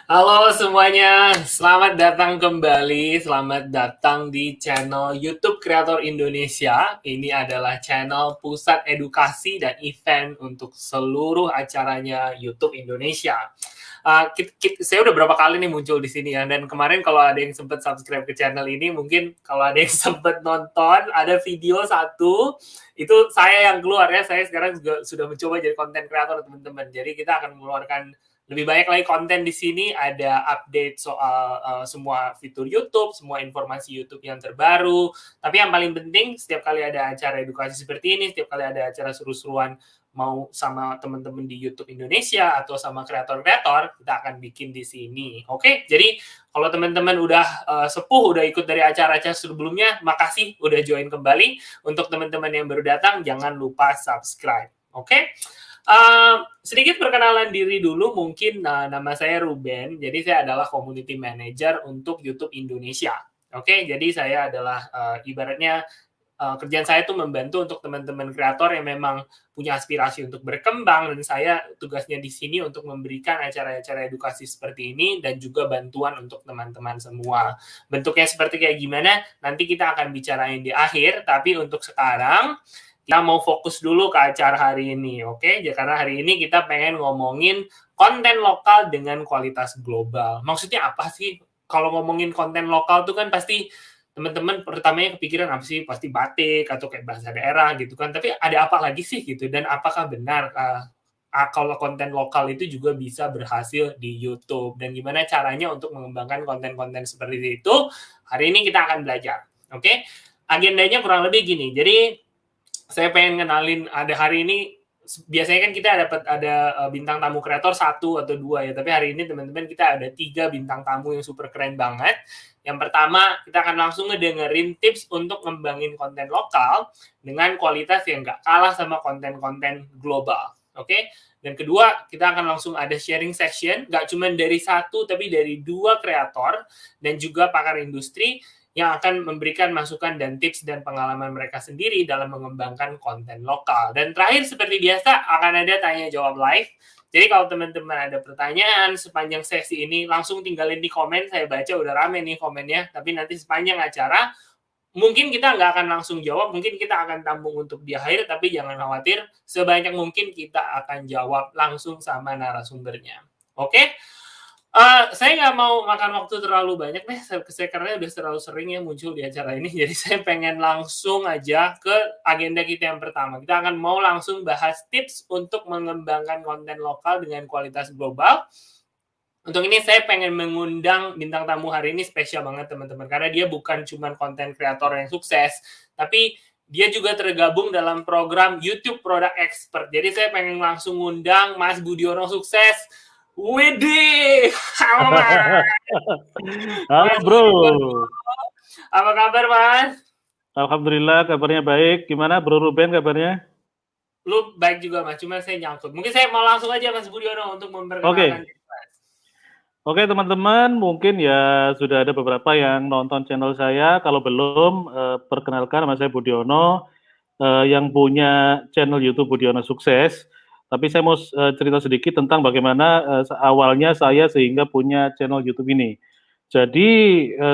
Halo semuanya, selamat datang kembali, selamat datang di channel YouTube Kreator Indonesia. Ini adalah channel pusat edukasi dan event untuk seluruh acaranya YouTube Indonesia. Saya udah berapa kali nih muncul di sini ya, dan kemarin kalau ada yang sempat subscribe ke channel ini, mungkin kalau ada yang sempat nonton, ada video satu, itu saya yang keluar ya, saya sekarang juga sudah mencoba jadi konten kreator teman-teman. Jadi kita akan mengeluarkan lebih banyak lagi konten di sini, ada update soal semua fitur YouTube, semua informasi YouTube yang terbaru. Tapi yang paling penting, setiap kali ada acara edukasi seperti ini, setiap kali ada acara seru-seruan mau sama teman-teman di YouTube Indonesia atau sama kreator-kreator, kita akan bikin di sini. Oke, jadi kalau teman-teman udah sepuh, udah ikut dari acara-acara sebelumnya, makasih udah join kembali. Untuk teman-teman yang baru datang, jangan lupa subscribe. Oke? Sedikit perkenalan diri dulu, mungkin nama saya Ruben, jadi saya adalah Community Manager untuk YouTube Indonesia. Oke, jadi saya adalah ibaratnya kerjaan saya itu membantu untuk teman-teman kreator yang memang punya aspirasi untuk berkembang, dan saya tugasnya di sini untuk memberikan acara-acara edukasi seperti ini dan juga bantuan untuk teman-teman semua. Bentuknya seperti kayak gimana, nanti kita akan bicarain di akhir, tapi untuk sekarang kita mau fokus dulu ke acara hari ini, oke? Karena hari ini kita pengen ngomongin konten lokal dengan kualitas global. Maksudnya apa sih? Kalau ngomongin konten lokal tuh kan pasti teman-teman pertamanya kepikiran apa sih? Pasti batik atau kayak bahasa daerah gitu kan. Tapi ada apa lagi sih gitu? Dan apakah benar kalau konten lokal itu juga bisa berhasil di YouTube? Dan gimana caranya untuk mengembangkan konten-konten seperti itu? Hari ini kita akan belajar, oke? Agendanya kurang lebih gini. Jadi saya pengen kenalin, ada hari ini biasanya kan kita dapat ada bintang tamu kreator 1 atau 2 ya, tapi hari ini teman-teman kita ada 3 bintang tamu yang super keren banget. Yang pertama, kita akan langsung ngedengerin tips untuk ngembangin konten lokal dengan kualitas yang nggak kalah sama konten-konten global. Oke? Dan kedua, kita akan langsung ada sharing session, nggak cuma dari 1, tapi dari 2 kreator dan juga pakar industri yang akan memberikan masukan dan tips dan pengalaman mereka sendiri dalam mengembangkan konten lokal. Dan terakhir, seperti biasa, akan ada tanya jawab live. Jadi kalau teman-teman ada pertanyaan sepanjang sesi ini, langsung tinggalin di komen. Saya baca udah rame nih komennya, tapi nanti sepanjang acara, mungkin kita nggak akan langsung jawab, mungkin kita akan tampung untuk di akhir, tapi jangan khawatir, sebanyak mungkin kita akan jawab langsung sama narasumbernya. Oke? Saya nggak mau makan waktu terlalu banyak nih, saya karena udah terlalu sering ya muncul di acara ini, jadi saya pengen langsung aja ke agenda kita yang pertama. Kita akan mau langsung bahas tips untuk mengembangkan konten lokal dengan kualitas global. Untuk ini saya pengen mengundang bintang tamu hari ini spesial banget teman-teman, karena dia bukan cuma konten kreator yang sukses, tapi dia juga tergabung dalam program YouTube Product Expert. Jadi saya pengen langsung ngundang Mas Budiono Sukses. Widih, halo Mas. Halo Mas bro, Budiono, apa kabar Mas? Alhamdulillah kabarnya baik. Gimana bro Ruben kabarnya? Lu baik juga Mas, cuma saya nyangkut. Mungkin saya mau langsung aja Mas Budiono untuk memperkenalkan Oke, diri Mas. oke teman-teman, mungkin ya sudah ada beberapa yang nonton channel saya. Kalau belum, perkenalkan nama saya Budiono, yang punya channel YouTube Budiono Sukses. Tapi saya mau cerita sedikit tentang bagaimana awalnya saya sehingga punya channel YouTube ini. Jadi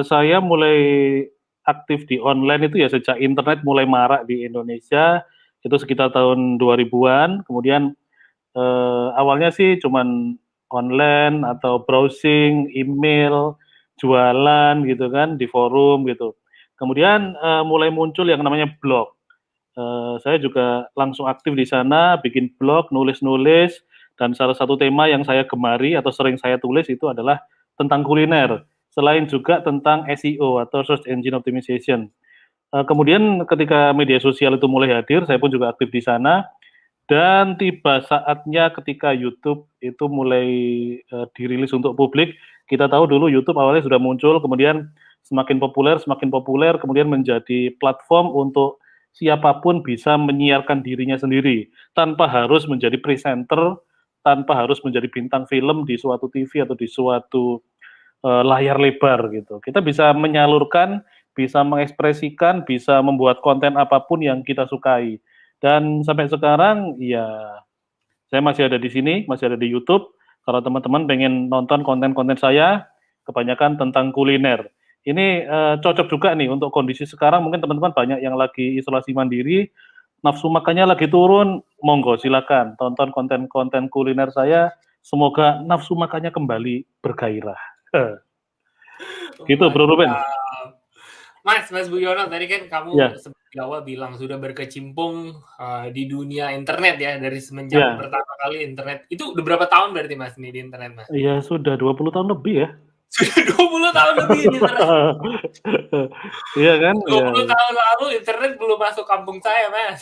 saya mulai aktif di online itu ya sejak internet mulai marak di Indonesia, itu sekitar tahun 2000-an. Kemudian awalnya sih cuman online atau browsing, email, jualan gitu kan di forum gitu. Kemudian mulai muncul yang namanya blog. Saya juga langsung aktif di sana, bikin blog, nulis-nulis, dan salah satu tema yang saya gemari atau sering saya tulis itu adalah tentang kuliner, selain juga tentang SEO atau Search Engine Optimization. Kemudian ketika media sosial itu mulai hadir, saya pun juga aktif di sana, dan tiba saatnya ketika YouTube itu mulai dirilis untuk publik. Kita tahu dulu YouTube awalnya sudah muncul, kemudian semakin populer, kemudian menjadi platform untuk siapapun bisa menyiarkan dirinya sendiri, tanpa harus menjadi presenter, tanpa harus menjadi bintang film di suatu TV atau di suatu layar lebar gitu. Kita bisa menyalurkan, bisa mengekspresikan, bisa membuat konten apapun yang kita sukai. Dan sampai sekarang ya saya masih ada di sini, masih ada di YouTube. Kalau teman-teman pengen nonton konten-konten saya, kebanyakan tentang kuliner. Ini cocok juga nih untuk kondisi sekarang, mungkin teman-teman banyak yang lagi isolasi mandiri, nafsu makannya lagi turun, monggo silakan tonton konten-konten kuliner saya, semoga nafsu makannya kembali bergairah. Gitu Bro Ruben. Mantap. Mas Budiono, tadi kan kamu Ya, di awal bilang sudah berkecimpung di dunia internet ya, dari semenjak ya, pertama kali internet. Itu udah berapa tahun berarti Mas nih di internet Mas? ya sudah 20 tahun lebih ya. Sudah 20 tahun lebih di internet. Iya kan? dua Ya. puluh tahun lalu internet belum masuk kampung saya Mas.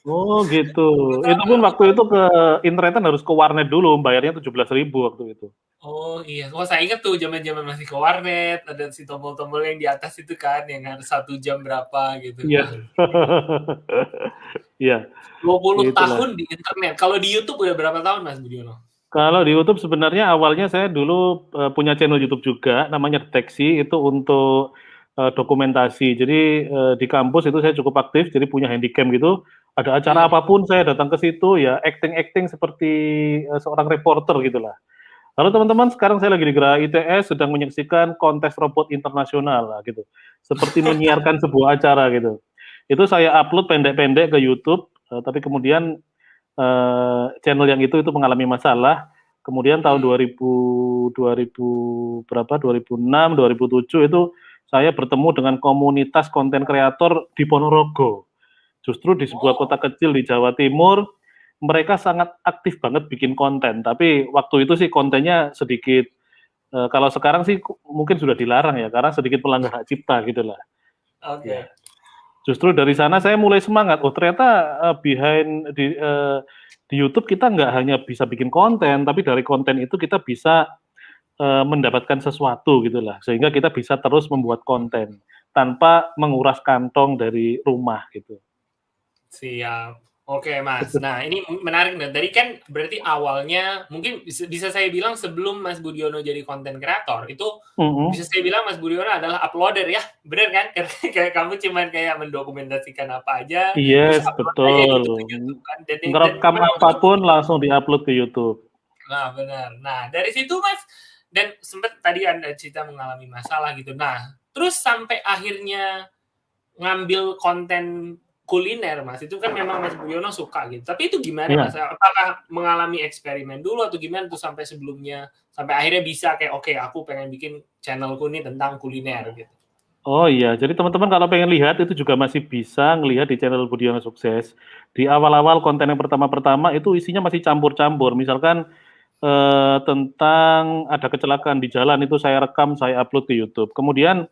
Oh gitu. 20 Itu tahun pun lalu waktu itu ke internetan harus ke warnet dulu, bayarnya 17.000 waktu itu. oh iya, oh saya ingat tuh zaman-zaman masih ke warnet, ada si tombol-tombol yang di atas itu kan, yang harus 1 jam berapa gitu. Iya. Wah, Iya, 20 itulah. tahun di internet. Kalau di YouTube udah berapa tahun Mas Budiono? Kalau di YouTube sebenarnya awalnya saya dulu punya channel YouTube juga, namanya Deteksi, itu untuk dokumentasi. Jadi di kampus itu saya cukup aktif, jadi punya handycam gitu. Ada acara Hmm. apapun saya datang ke situ, ya acting-acting seperti seorang reporter gitulah. Halo teman-teman, sekarang saya lagi di Geraha ITS sedang menyaksikan kontes robot internasional lah, gitu. Seperti menyiarkan sebuah acara gitu. Itu saya upload pendek-pendek ke YouTube, tapi kemudian channel yang itu mengalami masalah. Kemudian tahun 2000 berapa 2006 2007 itu saya bertemu dengan komunitas konten kreator di Ponorogo. Justru di sebuah kota Oh, kecil di Jawa Timur, mereka sangat aktif banget bikin konten. Tapi waktu itu sih kontennya sedikit kalau sekarang sih mungkin sudah dilarang ya karena sedikit melanggar hak cipta gitu lah. Ya. oke. Justru dari sana saya mulai semangat. Oh ternyata di YouTube kita nggak hanya bisa bikin konten, tapi dari konten itu kita bisa mendapatkan sesuatu gitulah. Sehingga kita bisa terus membuat konten tanpa menguras kantong dari rumah gitu. Siap. Oke, Mas. Nah, ini menarik nih. Tadi kan berarti awalnya mungkin bisa saya bilang sebelum Mas Budiono jadi konten kreator, itu bisa saya bilang Mas Budiono adalah uploader ya. Bener kan? Karena kayak kamu cuman kayak mendokumentasikan apa aja, terus Yes, upload aja betul. gitu ke YouTube kan. Dan Ngerekam memang apapun langsung diupload ke YouTube. nah, benar. Nah, dari situ Mas dan sempat tadi Anda cerita mengalami masalah gitu. Nah, terus sampai akhirnya ngambil konten kuliner Mas, itu kan memang Mas Budiono suka gitu. Tapi itu gimana Mas? Ya. Apakah mengalami eksperimen dulu atau gimana tuh sampai sebelumnya sampai akhirnya bisa kayak oke, aku pengen bikin channelku nih tentang kuliner gitu. Oh iya, jadi teman-teman kalau pengen lihat itu juga masih bisa ngelihat di channel Budiono Sukses. Di awal-awal konten yang pertama-pertama itu isinya masih campur-campur. Misalkan tentang ada kecelakaan di jalan itu saya rekam, saya upload ke YouTube. Kemudian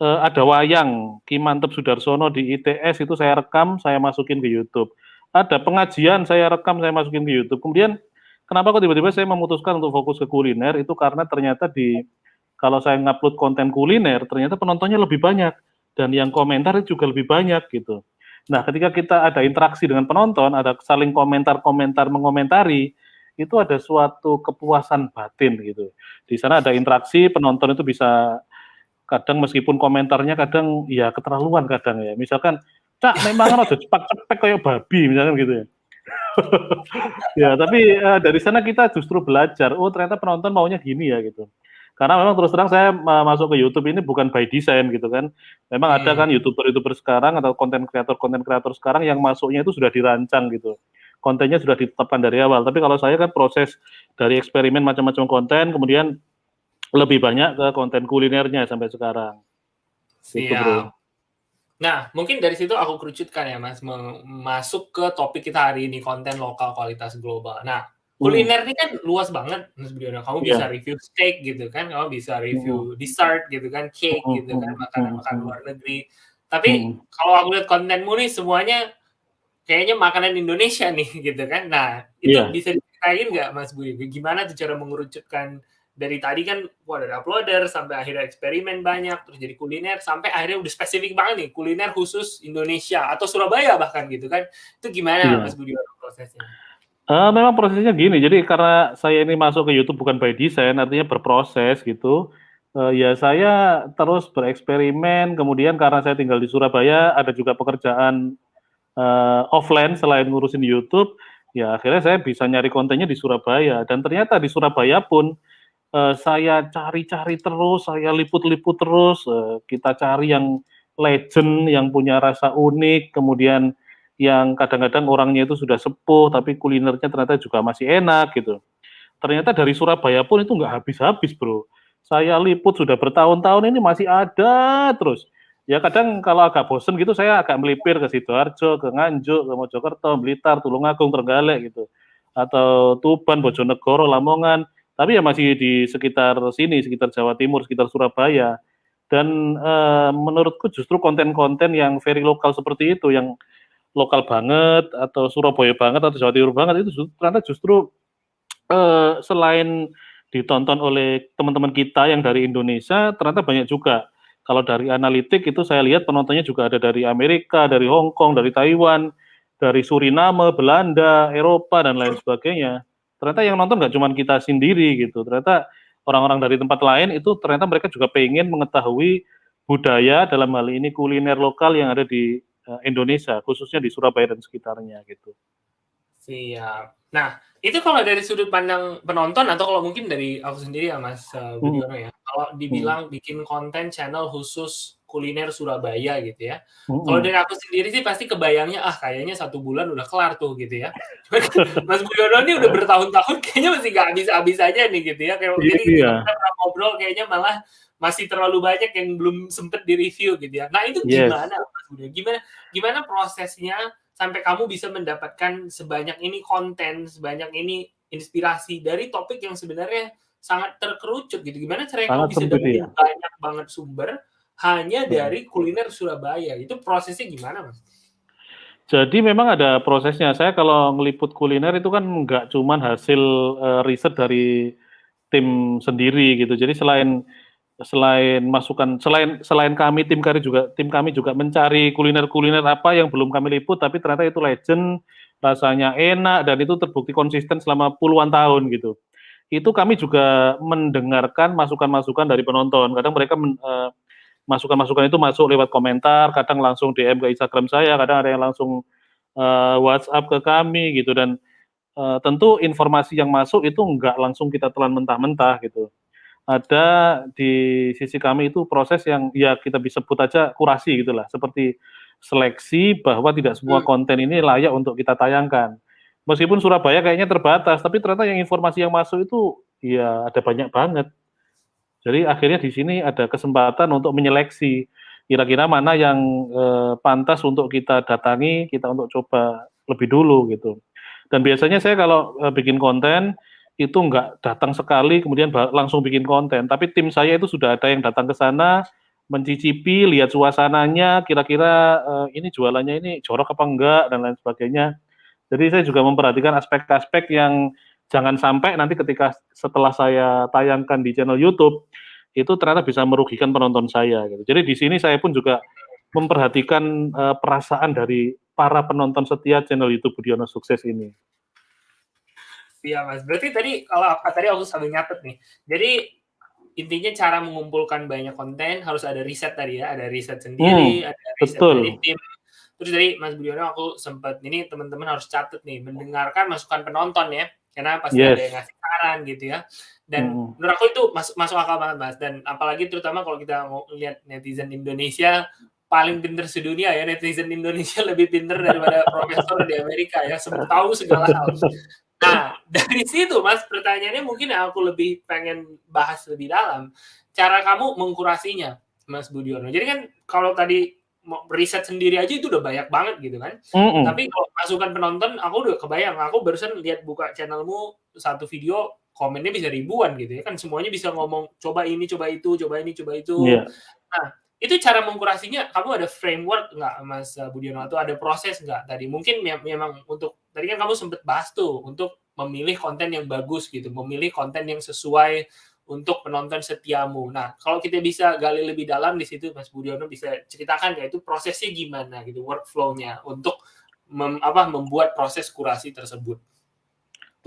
ada wayang Ki Mantep Sudarsono di ITS itu saya rekam, saya masukin ke YouTube. Ada pengajian saya rekam, saya masukin ke YouTube. Kemudian kenapa kok tiba-tiba saya memutuskan untuk fokus ke kuliner itu karena ternyata kalau saya ngupload konten kuliner ternyata penontonnya lebih banyak dan yang komentar juga lebih banyak gitu. Nah, ketika kita ada interaksi dengan penonton, ada saling komentar-komentar mengomentari, itu ada suatu kepuasan batin gitu. Di sana ada interaksi, penonton itu bisa kadang meskipun komentarnya kadang ya keterlaluan kadang ya. Misalkan, "Cak, memang aja cepak-cepek kayak babi," misalkan gitu ya. Ya, tapi dari sana kita justru belajar, oh ternyata penonton maunya gini ya gitu. Karena memang terus terang saya masuk ke YouTube ini bukan by design gitu kan. Memang ada Hmm. kan YouTuber-YouTuber sekarang atau konten kreator sekarang yang masuknya itu sudah dirancang gitu. Kontennya sudah ditetapkan dari awal. Tapi kalau saya kan proses dari eksperimen macam-macam konten, kemudian lebih banyak ke konten kulinernya sampai sekarang. Gitu Siap. bro. Nah, mungkin dari situ aku kerucutkan ya, Mas, masuk ke topik kita hari ini, konten lokal kualitas global. Nah, Hmm. kuliner ini kan luas banget, Mas Budiono. Kamu bisa Iya. review steak gitu kan, kamu bisa Hmm. review dessert gitu kan, cake Hmm. gitu kan, Hmm. makanan-makanan Hmm. luar negeri. Tapi Hmm. kalau aku lihat kontenmu nih semuanya kayaknya makanan Indonesia nih gitu kan. Nah, itu Iya. bisa diceritain nggak Mas Budi? Gimana tuh cara mengerucutkan dari tadi kan wah dari uploader sampai akhirnya eksperimen banyak terus jadi kuliner sampai akhirnya udah spesifik banget nih kuliner khusus Indonesia atau Surabaya bahkan gitu kan. Itu gimana Mas Iya. Budi prosesnya? Memang prosesnya gini, jadi karena saya ini masuk ke YouTube bukan by design, artinya berproses gitu. Ya saya terus bereksperimen, kemudian karena saya tinggal di Surabaya, ada juga pekerjaan offline selain ngurusin YouTube. Ya akhirnya saya bisa nyari kontennya di Surabaya, dan ternyata di Surabaya pun saya cari-cari terus, saya liput-liput terus, kita cari yang legend, yang punya rasa unik, kemudian yang kadang-kadang orangnya itu sudah sepuh, tapi kulinernya ternyata juga masih enak gitu. Ternyata dari Surabaya pun itu nggak habis-habis, Bro. Saya liput sudah bertahun-tahun ini masih ada terus. Ya kadang kalau agak bosen gitu saya agak melipir ke Sidoarjo, ke Nganjuk, ke Mojokerto, Blitar, Tulungagung, Trenggalek gitu. Atau Tuban, Bojonegoro, Lamongan. Tapi ya masih di sekitar sini, sekitar Jawa Timur, sekitar Surabaya. Dan menurutku justru konten-konten yang very lokal seperti itu, yang lokal banget, atau Surabaya banget, atau Jawa Timur banget, itu ternyata justru selain ditonton oleh teman-teman kita yang dari Indonesia, ternyata banyak juga. Kalau dari analitik itu saya lihat penontonnya juga ada dari Amerika, dari Hong Kong, dari Taiwan, dari Suriname, Belanda, Eropa, dan lain sebagainya. Ternyata yang nonton nggak cuma kita sendiri gitu. Ternyata orang-orang dari tempat lain itu ternyata mereka juga pengen mengetahui budaya, dalam hal ini kuliner lokal yang ada di Indonesia, khususnya di Surabaya dan sekitarnya gitu. Siap. Nah, itu kalau dari sudut pandang penonton atau kalau mungkin dari aku sendiri ya Mas Budiono ya, kalau dibilang bikin konten channel khusus kuliner Surabaya gitu ya. Kalau dari aku sendiri sih pasti kebayangnya, kayaknya 1 bulan udah kelar tuh gitu ya. Cuman Mas Budiono ini udah bertahun-tahun kayaknya masih nggak habis-habis aja nih gitu ya. Jadi ketika Iya, kita pernah ngobrol kayaknya malah masih terlalu banyak yang belum sempet di-review gitu ya. Nah itu yes. gimana Mas Budiono? Gimana prosesnya sampai kamu bisa mendapatkan sebanyak ini konten, sebanyak ini inspirasi dari topik yang sebenarnya sangat terkerucut gitu. Gimana caranya kamu Sangat bisa sempit dapetin ya. banyak banget sumber hanya Hmm. dari kuliner Surabaya? Itu prosesnya gimana, Mas? Jadi memang ada prosesnya. Saya kalau ngeliput kuliner itu kan nggak cuman hasil riset dari tim sendiri gitu. Jadi selain selain masukan selain selain kami tim kami juga mencari kuliner-kuliner apa yang belum kami liput tapi ternyata itu legend, rasanya enak dan itu terbukti konsisten selama puluhan tahun gitu. Itu kami juga mendengarkan masukan-masukan dari penonton. Kadang mereka masukan-masukan itu masuk lewat komentar, kadang langsung DM ke Instagram saya, kadang ada yang langsung WhatsApp ke kami gitu, dan tentu informasi yang masuk itu nggak langsung kita telan mentah-mentah gitu. Ada di sisi kami itu proses yang ya kita bisa sebut aja kurasi gitulah, seperti seleksi bahwa tidak semua Hmm. konten ini layak untuk kita tayangkan. Meskipun Surabaya kayaknya terbatas, tapi ternyata yang informasi yang masuk itu ya ada banyak banget. Jadi akhirnya di sini ada kesempatan untuk menyeleksi kira-kira mana yang pantas untuk kita datangi, kita untuk coba lebih dulu gitu. Dan biasanya saya kalau bikin konten itu nggak datang sekali kemudian langsung bikin konten, tapi tim saya itu sudah ada yang datang ke sana, mencicipi, lihat suasananya, kira-kira ini jualannya ini jorok apa enggak dan lain sebagainya. Jadi saya juga memperhatikan aspek-aspek yang jangan sampai nanti ketika setelah saya tayangkan di channel YouTube itu ternyata bisa merugikan penonton saya gitu. Jadi di sini saya pun juga memperhatikan perasaan dari para penonton setia channel YouTube Budiono Sukses ini. Iya, Mas. Berarti tadi aku sambil nyatet nih. Jadi intinya cara mengumpulkan banyak konten harus ada riset tadi ya, ada riset sendiri, ada riset dari Betul. tim. Terus dari Mas Budiono aku sempat ini teman-teman harus catat nih, mendengarkan masukan penonton ya, karena pasti ada yang Yes. ngasih saran gitu ya. Dan Mm-mm. menurut aku itu masuk akal banget Mas. Dan apalagi terutama kalau kita mau lihat netizen Indonesia paling pinter sedunia ya, netizen Indonesia lebih pinter daripada profesor di Amerika ya, tahu segala hal. Nah, dari situ Mas, pertanyaannya mungkin yang aku lebih pengen bahas lebih dalam, cara kamu mengkurasinya, Mas Budiono. Jadi kan kalau tadi riset sendiri aja itu udah banyak banget gitu kan. Mm-mm. Tapi kalau masukan penonton, aku udah kebayang. Aku barusan lihat buka channelmu satu video komennya bisa ribuan gitu ya kan. Semuanya bisa ngomong coba ini, coba itu, coba ini, coba itu. Yeah. Nah, itu cara mengkurasinya, kamu ada framework nggak, Mas Budiono? Atau ada proses nggak tadi? Mungkin memang untuk tadi kan kamu sempat bahas tuh untuk memilih konten yang bagus gitu, memilih konten yang sesuai untuk penonton setiamu. Nah, kalau kita bisa gali lebih dalam di situ, Mas Budiono bisa ceritakan nggak itu prosesnya gimana gitu, workflow-nya untuk membuat proses kurasi tersebut.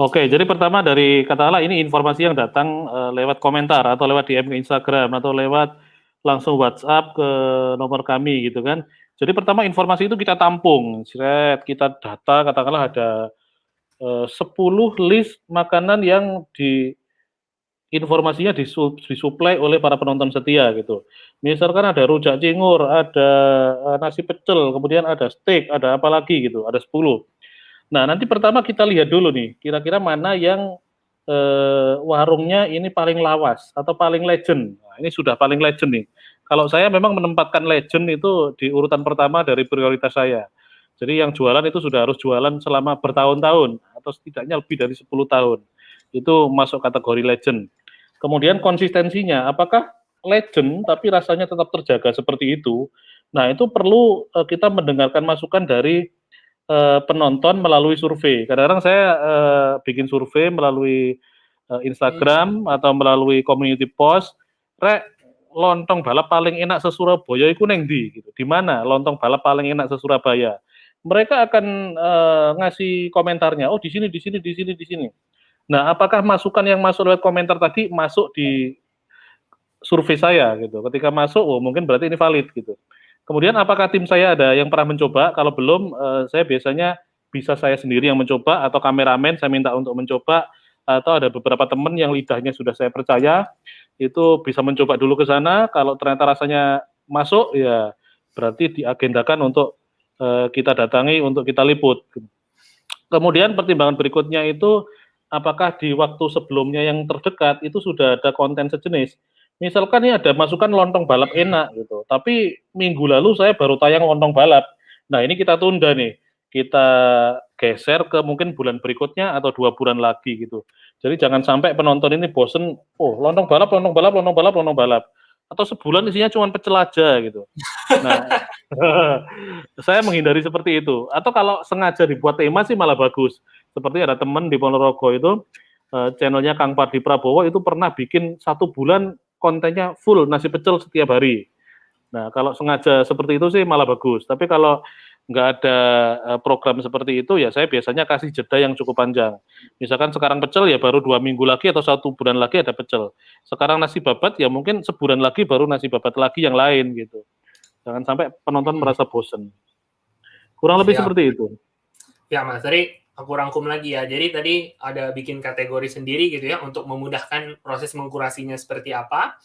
Oke, jadi pertama dari katakanlah ini informasi yang datang lewat komentar atau lewat DM ke Instagram atau lewat langsung WhatsApp ke nomor kami gitu kan. Jadi pertama informasi itu kita tampung, kita data katakanlah ada 10 list makanan yang informasinya disuplai oleh para penonton setia gitu. Misalkan ada rujak cingur, ada nasi pecel, kemudian ada steak, ada apa lagi gitu, ada 10. Nah, nanti pertama kita lihat dulu nih, kira-kira mana yang warungnya ini paling lawas atau paling legend. Nah, ini sudah paling legend nih. Kalau saya memang menempatkan legend itu di urutan pertama dari prioritas saya. Jadi yang jualan itu sudah harus jualan selama bertahun-tahun atau setidaknya lebih dari 10 tahun. Itu masuk kategori legend. Kemudian konsistensinya, apakah legend tapi rasanya tetap terjaga seperti itu? Nah, itu perlu kita mendengarkan masukan dari penonton melalui survei. Kadang-kadang saya bikin survei melalui Instagram atau melalui community post. Rek, lontong balap paling enak se-Surabaya itu neng di gitu. Di mana lontong balap paling enak se-Surabaya? Mereka akan ngasih komentarnya. Oh, di sini, di sini, di sini, di sini. Nah, apakah masukan yang masuk lewat komentar tadi masuk di survei saya gitu? Ketika masuk, oh mungkin berarti ini valid gitu. Kemudian apakah tim saya ada yang pernah mencoba? Kalau belum, saya biasanya bisa saya sendiri yang mencoba atau kameramen saya minta untuk mencoba atau ada beberapa teman yang lidahnya sudah saya percaya itu bisa mencoba dulu ke sana. Kalau ternyata rasanya masuk, ya berarti diagendakan untuk kita datangi untuk kita liput. Kemudian pertimbangan berikutnya itu apakah di waktu sebelumnya yang terdekat itu sudah ada konten sejenis. Misalkan ini ada masukan lontong balap enak gitu, tapi minggu lalu saya baru tayang lontong balap. Nah ini kita tunda nih, kita geser ke mungkin bulan berikutnya atau 2 bulan lagi gitu. Jadi jangan sampai penonton ini bosen, oh lontong balap, lontong balap, lontong balap, lontong balap. Atau sebulan isinya cuma pecel aja gitu. Nah, saya menghindari seperti itu. Atau kalau sengaja dibuat tema sih malah bagus. Seperti ada teman di Ponorogo itu, channelnya Kang Pardi Prabowo itu pernah bikin 1 bulan kontennya full nasi pecel setiap hari. Nah, kalau sengaja seperti itu sih malah bagus. Tapi kalau nggak ada program seperti itu, ya saya biasanya kasih jeda yang cukup panjang. Misalkan sekarang pecel ya baru 2 minggu lagi atau 1 bulan lagi ada pecel. Sekarang nasi babat ya mungkin sebulan lagi baru nasi babat lagi yang lain gitu. Jangan sampai penonton merasa bosen. Kurang lebih Siap. seperti itu. Ya Mas, tadi aku rangkum lagi ya. Jadi tadi ada bikin kategori sendiri gitu ya untuk memudahkan proses mengkurasinya seperti apa.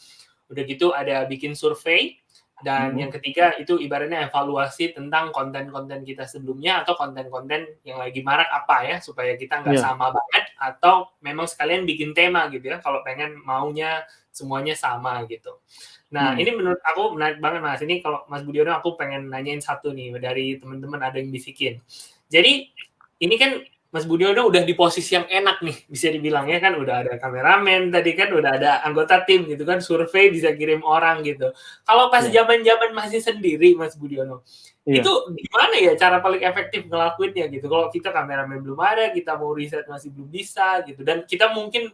Udah gitu ada bikin survei. Dan yang ketiga itu ibaratnya evaluasi tentang konten-konten kita sebelumnya atau konten-konten yang lagi marak apa ya, supaya kita nggak sama banget atau memang sekalian bikin tema gitu ya, kalau pengen maunya semuanya sama gitu. Nah ini menurut aku menarik banget Mas, ini kalau Mas Budiono aku pengen nanyain satu nih dari teman-teman ada yang bisikin. Jadi ini kan Mas Budiono udah di posisi yang enak nih, bisa dibilang ya kan, udah ada kameramen tadi kan, udah ada anggota tim gitu kan, survei bisa kirim orang gitu. Kalau pas zaman-zaman masih sendiri Mas Budiono, itu gimana ya cara paling efektif ngelakuinnya gitu? Kalau kita kameramen belum ada, kita mau riset masih belum bisa gitu, dan kita mungkin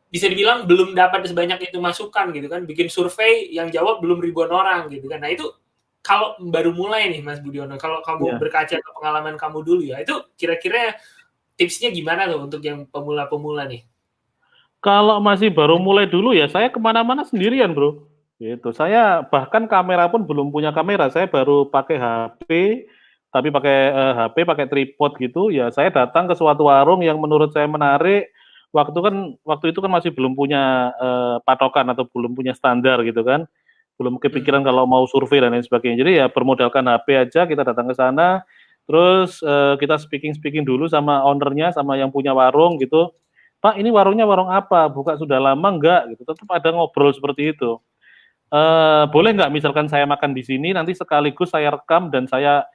bisa dibilang belum dapat sebanyak itu masukan gitu kan, bikin survei yang jawab belum ribuan orang gitu kan. Nah itu kalau baru mulai nih Mas Budiono, kalau kamu berkaca ke pengalaman kamu dulu ya, itu kira-kira tipsnya gimana tuh untuk yang pemula-pemula nih? Kalau masih baru mulai dulu ya saya kemana-mana sendirian bro. Gitu. Saya bahkan kamera pun belum punya kamera. Saya baru pakai HP, tapi pakai HP pakai tripod gitu. Ya saya datang ke suatu warung yang menurut saya menarik. Waktu itu kan masih belum punya patokan atau belum punya standar gitu kan. Belum kepikiran kalau mau survei dan lain sebagainya. Jadi ya bermodalkan HP aja kita datang ke sana. Terus kita speaking dulu sama ownernya, sama yang punya warung gitu. Pak, ini warungnya warung apa? Buka sudah lama enggak? Gitu. Tetap ada ngobrol seperti itu. Boleh nggak misalkan saya makan di sini, nanti sekaligus saya rekam dan saya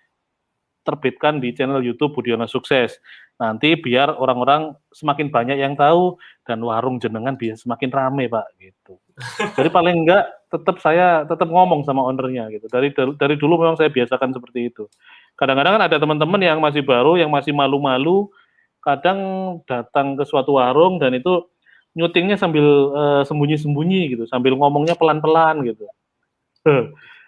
terbitkan di channel YouTube Budiono Sukses. Nanti biar orang-orang semakin banyak yang tahu dan warung jenengan biar semakin rame, Pak. Gitu. Jadi paling enggak saya tetap ngomong sama ownernya gitu. Dari dulu memang saya biasakan seperti itu. Kadang-kadang kan ada teman-teman yang masih baru, yang masih malu-malu, kadang datang ke suatu warung dan itu nyutingnya sambil sembunyi-sembunyi gitu, sambil ngomongnya pelan-pelan gitu.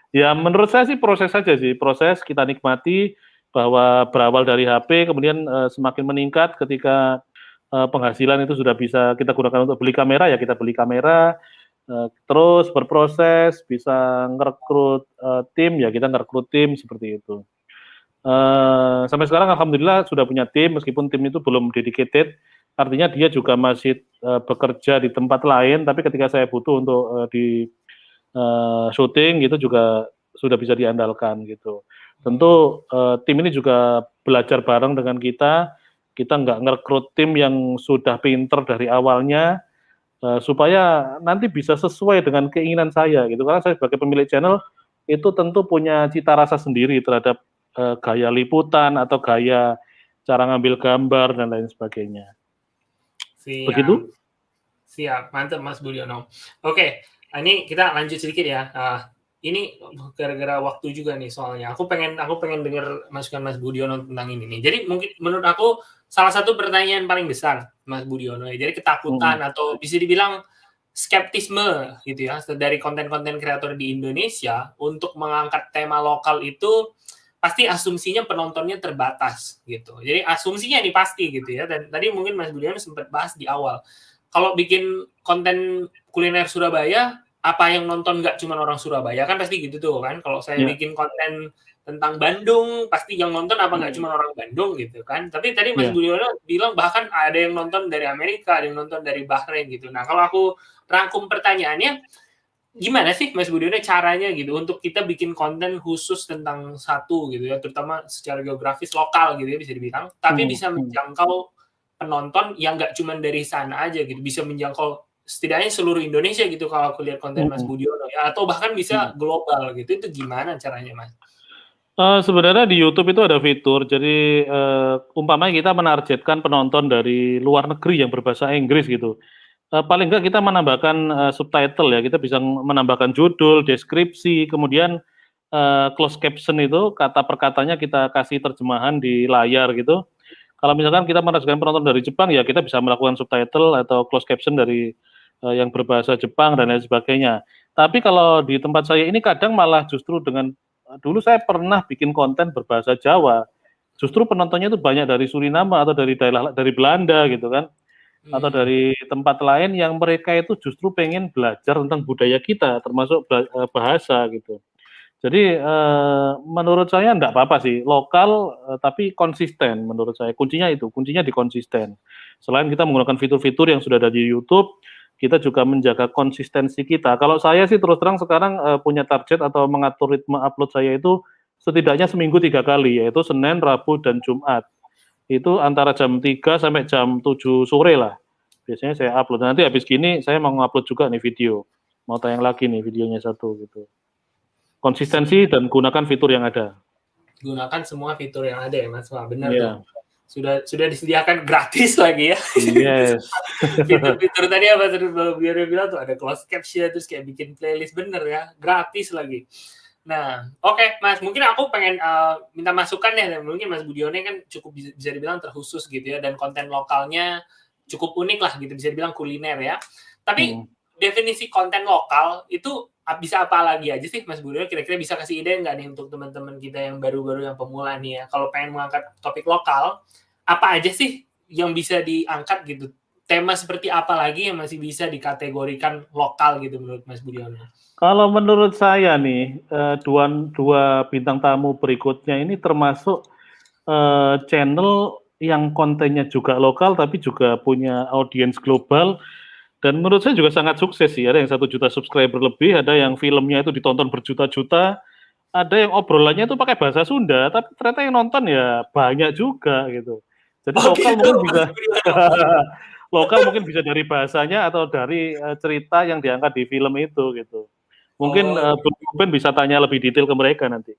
Ya menurut saya sih proses saja sih, proses kita nikmati bahwa berawal dari HP, kemudian semakin meningkat ketika penghasilan itu sudah bisa kita gunakan untuk beli kamera, ya kita beli kamera, terus berproses, bisa ngerekrut tim, ya kita ngerekrut tim seperti itu. Sampai sekarang alhamdulillah sudah punya tim, meskipun tim itu belum dedicated, artinya dia juga masih bekerja di tempat lain, tapi ketika saya butuh untuk di syuting gitu juga sudah bisa diandalkan gitu. Tentu tim ini juga belajar bareng dengan kita nggak ngerekrut tim yang sudah pinter dari awalnya, supaya nanti bisa sesuai dengan keinginan saya gitu. Karena saya sebagai pemilik channel itu tentu punya cita rasa sendiri terhadap gaya liputan atau gaya cara ngambil gambar dan lain sebagainya. Begitu? Siap, mantap Mas Budiono. Oke, ini kita lanjut sedikit ya. Ini gara-gara waktu juga nih soalnya. Aku pengen dengar masukan Mas Budiono tentang ini nih. Jadi mungkin menurut aku salah satu pertanyaan paling besar Mas Budiono ya. Jadi ketakutan atau bisa dibilang skeptisme gitu ya dari konten-konten kreator di Indonesia untuk mengangkat tema lokal itu pasti asumsinya penontonnya terbatas gitu. Jadi asumsinya ini pasti gitu ya. Dan tadi mungkin Mas Budiono sempat bahas di awal. Kalau bikin konten kuliner Surabaya, apa yang nonton nggak cuma orang Surabaya kan pasti gitu tuh kan. Kalau saya bikin konten tentang Bandung, pasti yang nonton apa nggak cuma orang Bandung gitu kan. Tapi tadi Mas Budiono bilang bahkan ada yang nonton dari Amerika, ada yang nonton dari Bahrain gitu. Nah kalau aku rangkum pertanyaannya, gimana sih Mas Budiono caranya gitu untuk kita bikin konten khusus tentang satu gitu ya, terutama secara geografis lokal gitu ya bisa dibilang, tapi bisa menjangkau penonton yang nggak cuma dari sana aja gitu, bisa menjangkau setidaknya seluruh Indonesia gitu kalau aku lihat konten Mas Budiono ya, atau bahkan bisa global gitu, itu gimana caranya Mas? Sebenarnya di YouTube itu ada fitur, jadi umpamanya kita menargetkan penonton dari luar negeri yang berbahasa Inggris gitu. Paling nggak kita menambahkan subtitle ya, kita bisa menambahkan judul, deskripsi, kemudian closed caption itu kata per katanya kita kasih terjemahan di layar gitu. Kalau misalkan kita menargetkan penonton dari Jepang ya kita bisa melakukan subtitle atau closed caption dari yang berbahasa Jepang dan lain sebagainya. Tapi kalau di tempat saya ini kadang malah justru dengan dulu saya pernah bikin konten berbahasa Jawa, justru penontonnya itu banyak dari Suriname atau dari daerah dari Belanda gitu kan, atau dari tempat lain yang mereka itu justru pengen belajar tentang budaya kita, termasuk bahasa gitu. Jadi menurut saya enggak apa-apa sih, lokal tapi konsisten menurut saya. Kuncinya itu, kuncinya di konsisten. Selain kita menggunakan fitur-fitur yang sudah ada di YouTube, kita juga menjaga konsistensi kita. Kalau saya sih terus terang sekarang punya target atau mengatur ritme upload saya itu setidaknya seminggu 3 kali, yaitu Senin, Rabu, dan Jumat. Itu antara jam 3 sampai jam 7 sore lah. Biasanya saya upload. Nanti habis gini saya mau upload juga nih video. Mau tayang lagi nih videonya satu gitu. Konsistensi dan gunakan fitur yang ada. Gunakan semua fitur yang ada ya Mas. Wah, benar tuh. Sudah disediakan gratis lagi ya. Yes. Fitur-fitur tadi apa biar bilang tuh ada closed caption, terus kayak bikin playlist, bener ya, gratis lagi. Nah, oke, Mas, mungkin aku pengen minta masukan ya. Mungkin Mas Budiono kan cukup bisa dibilang terkhusus gitu ya, dan konten lokalnya cukup unik lah gitu, bisa dibilang kuliner ya. Tapi definisi konten lokal itu bisa apa lagi aja sih Mas Budiono? Kira-kira bisa kasih ide nggak nih untuk teman-teman kita yang baru-baru yang pemula nih ya, kalau pengen mengangkat topik lokal, apa aja sih yang bisa diangkat gitu? Tema seperti apa lagi yang masih bisa dikategorikan lokal gitu menurut Mas Budiono? Kalau menurut saya nih, dua bintang tamu berikutnya ini termasuk channel yang kontennya juga lokal tapi juga punya audiens global. Dan menurut saya juga sangat sukses sih, ada yang 1 juta subscriber lebih, ada yang filmnya itu ditonton berjuta-juta, ada yang obrolannya itu pakai bahasa Sunda, tapi ternyata yang nonton ya banyak juga gitu. Jadi lokal gitu, mungkin bisa lokal mungkin bisa dari bahasanya atau dari cerita yang diangkat di film itu gitu. Mungkin Ben bisa tanya lebih detail ke mereka nanti.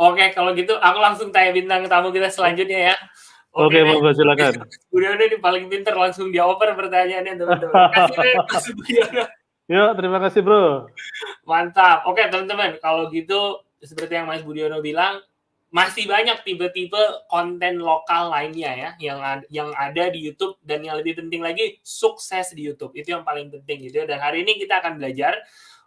Oke, kalau gitu aku langsung tanya bintang tamu kita selanjutnya ya. Oke, monggo silakan. Budiono ini paling pinter, langsung dia oper pertanyaannya teman-teman. Kasih Budiono. Yuk, terima kasih bro. Mantap. Oke teman-teman, kalau gitu seperti yang Mas Budiono bilang, masih banyak tipe-tipe konten lokal lainnya ya, yang ada di YouTube, dan yang lebih penting lagi sukses di YouTube. Itu yang paling penting gitu. Dan hari ini kita akan belajar.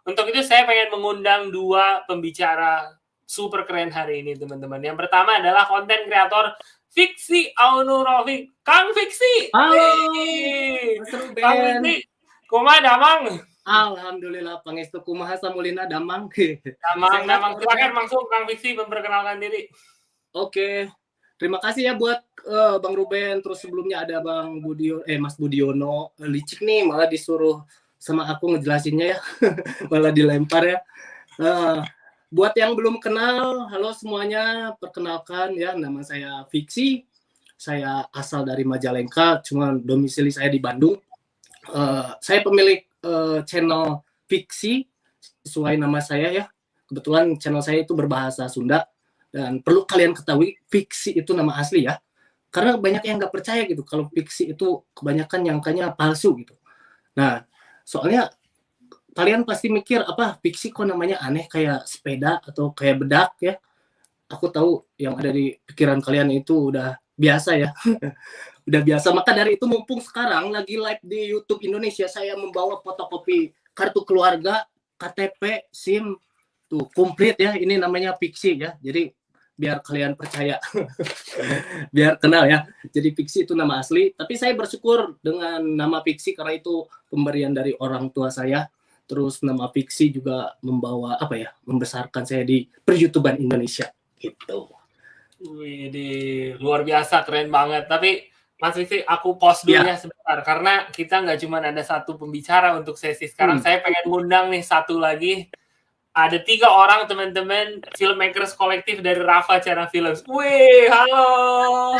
Untuk itu saya pengen mengundang 2 pembicara super keren hari ini teman-teman. Yang pertama adalah konten kreator Fiksi Aunurofiq. Kang Fiksi. Halo. Kang Fiksi. Kumaha damang? Alhamdulillah pangestu kumaha samulina damang. Damang. Silakan langsung Kang Fiksi memperkenalkan diri. Oke, terima kasih ya buat Bang Ruben. Terus sebelumnya ada Mas Budiono. Licik nih, malah disuruh sama aku ngejelasinnya ya, malah dilempar ya. Buat yang belum kenal, halo semuanya, perkenalkan ya, nama saya Fiksi. Saya asal dari Majalengka, cuma domisili saya di Bandung. Saya pemilik channel Fiksi sesuai nama saya ya. Kebetulan channel saya itu berbahasa Sunda. Dan perlu kalian ketahui, Fiksi itu nama asli ya. Karena banyak yang nggak percaya gitu, kalau Fiksi itu kebanyakan nyangkanya palsu gitu. Nah, soalnya kalian pasti mikir, apa Fiksi kok namanya aneh, kayak sepeda atau kayak bedak ya. Aku tahu yang ada di pikiran kalian itu udah biasa ya. Udah biasa. Maka dari itu, mumpung sekarang lagi live di YouTube Indonesia, saya membawa fotokopi kartu keluarga, KTP, SIM, tuh komplit ya. Ini namanya Fiksi ya. Jadi biar kalian percaya, biar kenal ya. Jadi Fiksi itu nama asli. Tapi saya bersyukur dengan nama Fiksi karena itu pemberian dari orang tua saya. Terus nama Fiksi juga membawa membesarkan saya di per-YouTubean Indonesia gitu. Wih, luar biasa, keren banget. Tapi Mas Fiksi, aku pause dulu ya sebentar, karena kita nggak cuma ada satu pembicara untuk sesi sekarang. Saya pengen ngundang nih satu lagi. Ada 3 orang teman-teman filmmakers kolektif dari Rafa Channel Films. Wih, halo.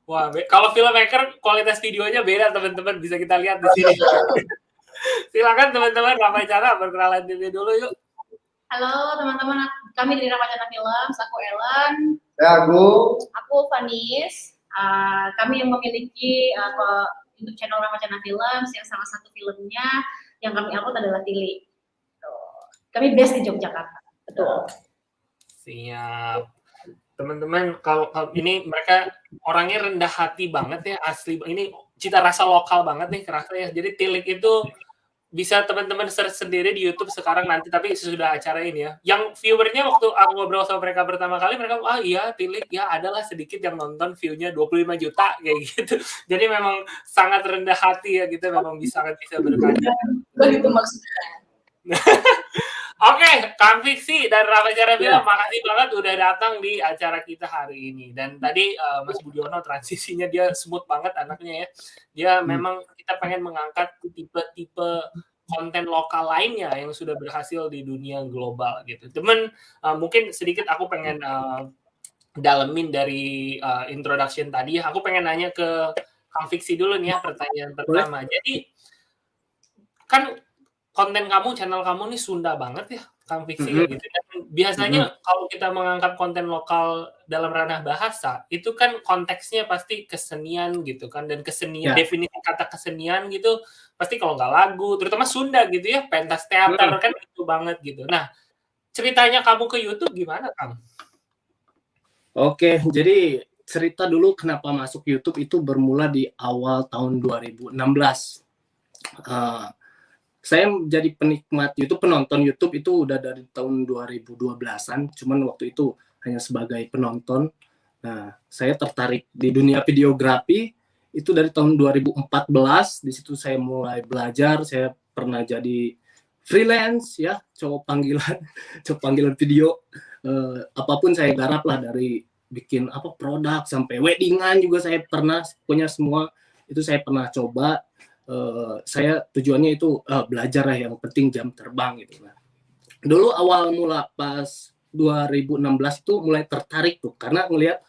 Wah, kalau filmmaker kualitas videonya beda teman-teman, bisa kita lihat di sini. Silakan teman-teman Rafa Channel, perkenalan diri dulu yuk. Halo teman-teman, kami dari Rafa Channel Films. Aku Ellen. Ya, Aku Vanis. Kami yang memiliki YouTube channel Rafa Channel Films, yang salah satu filmnya yang kami upload adalah Tili. Kami base di Yogyakarta. Betul. Siap. Teman-teman, kalau ini mereka orangnya rendah hati banget ya, asli. Ini cita rasa lokal banget nih kerasa ya. Jadi Tilik itu bisa teman-teman search sendiri di YouTube sekarang nanti, tapi sesudah acara ini ya. Yang viewernya waktu aku ngobrol sama mereka pertama kali, mereka iya Tilik ya, adalah sedikit yang nonton, view-nya 25 juta kayak gitu. Jadi memang sangat rendah hati ya, kita memang sangat bisa berkaca. Begitu maksudnya. Oke, Kang Fiksi dan Rafa Channel Film, makasih banget udah datang di acara kita hari ini. Dan tadi Mas Budiono transisinya dia smooth banget anaknya ya. Dia memang kita pengen mengangkat tipe-tipe konten lokal lainnya yang sudah berhasil di dunia global gitu. Temen, mungkin sedikit aku pengen dalemin dari introduction tadi. Aku pengen nanya ke Kang Fiksi dulu nih ya, pertanyaan pertama. Jadi kan konten kamu, channel kamu nih Sunda banget ya, Kang Fiksi gitu. Dan biasanya kalau kita mengangkat konten lokal dalam ranah bahasa, itu kan konteksnya pasti kesenian gitu kan, dan kesenian, definisi kata kesenian gitu, pasti kalau nggak lagu, terutama Sunda gitu ya, pentas teater kan itu banget gitu. Nah, ceritanya kamu ke YouTube gimana, Kang? Oke, jadi cerita dulu kenapa masuk YouTube itu bermula di awal tahun 2016. Saya jadi penikmat YouTube, penonton YouTube itu udah dari tahun 2012-an, cuman waktu itu hanya sebagai penonton. Nah, saya tertarik di dunia videografi itu dari tahun 2014, di situ saya mulai belajar, saya pernah jadi freelance ya, cowok panggilan video, apapun saya garap lah, dari bikin produk sampai weddingan juga saya pernah, punya semua itu saya pernah coba. Saya tujuannya itu belajar lah, yang penting jam terbang gitu. Nah, dulu awal mula pas 2016 itu mulai tertarik tuh, karena ngelihat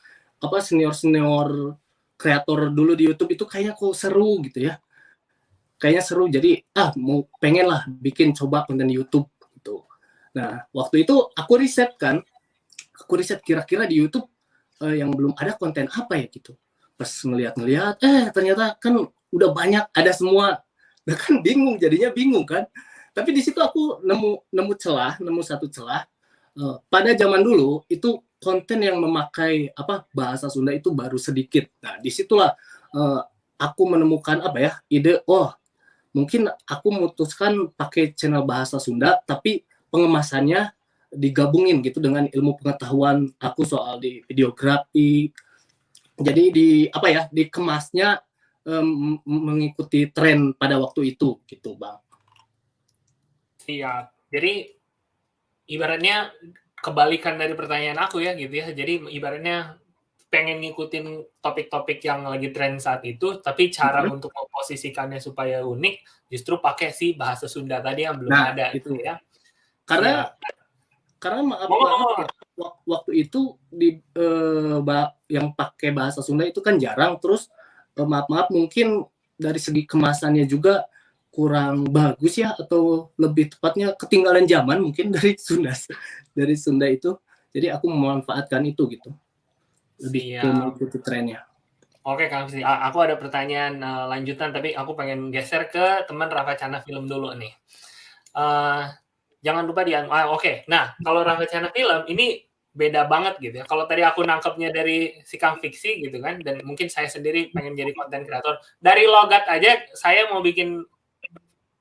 senior kreator dulu di YouTube itu kayaknya kok seru gitu ya, kayaknya seru, jadi pengen lah bikin coba konten YouTube gitu. Nah, waktu itu aku riset kira-kira di YouTube yang belum ada konten apa ya gitu. Pas ngeliat ternyata kan udah banyak, ada semua. Nah kan jadinya bingung kan. Tapi di situ aku nemu satu celah. Pada zaman dulu itu konten yang memakai bahasa Sunda itu baru sedikit. Nah disitulah aku menemukan ide, mungkin aku memutuskan pakai channel bahasa Sunda, tapi pengemasannya digabungin gitu dengan ilmu pengetahuan aku soal di videografi. Jadi dikemasnya mengikuti tren pada waktu itu gitu, Bang. Siap. Jadi ibaratnya kebalikan dari pertanyaan aku ya gitu ya. Jadi ibaratnya pengen ngikutin topik-topik yang lagi tren saat itu, tapi cara untuk memposisikannya supaya unik justru pakai si bahasa Sunda tadi yang belum ada itu gitu ya. karena maaf banget ya, waktu itu yang pakai bahasa Sunda itu kan jarang, terus maaf mungkin dari segi kemasannya juga kurang bagus ya, atau lebih tepatnya ketinggalan zaman mungkin dari Sunda itu. Jadi aku memanfaatkan itu gitu, lebih ke mengikuti trennya. Oke Kang Fiksi, aku ada pertanyaan lanjutan, tapi aku pengen geser ke teman Rafa Cana Film dulu nih. Jangan lupa oke. Nah, kalau Rafa Cana Film ini beda banget gitu ya. Kalau tadi aku nangkepnya dari si Kang Fiksi gitu kan, dan mungkin saya sendiri pengen jadi konten kreator. Dari logat aja saya mau bikin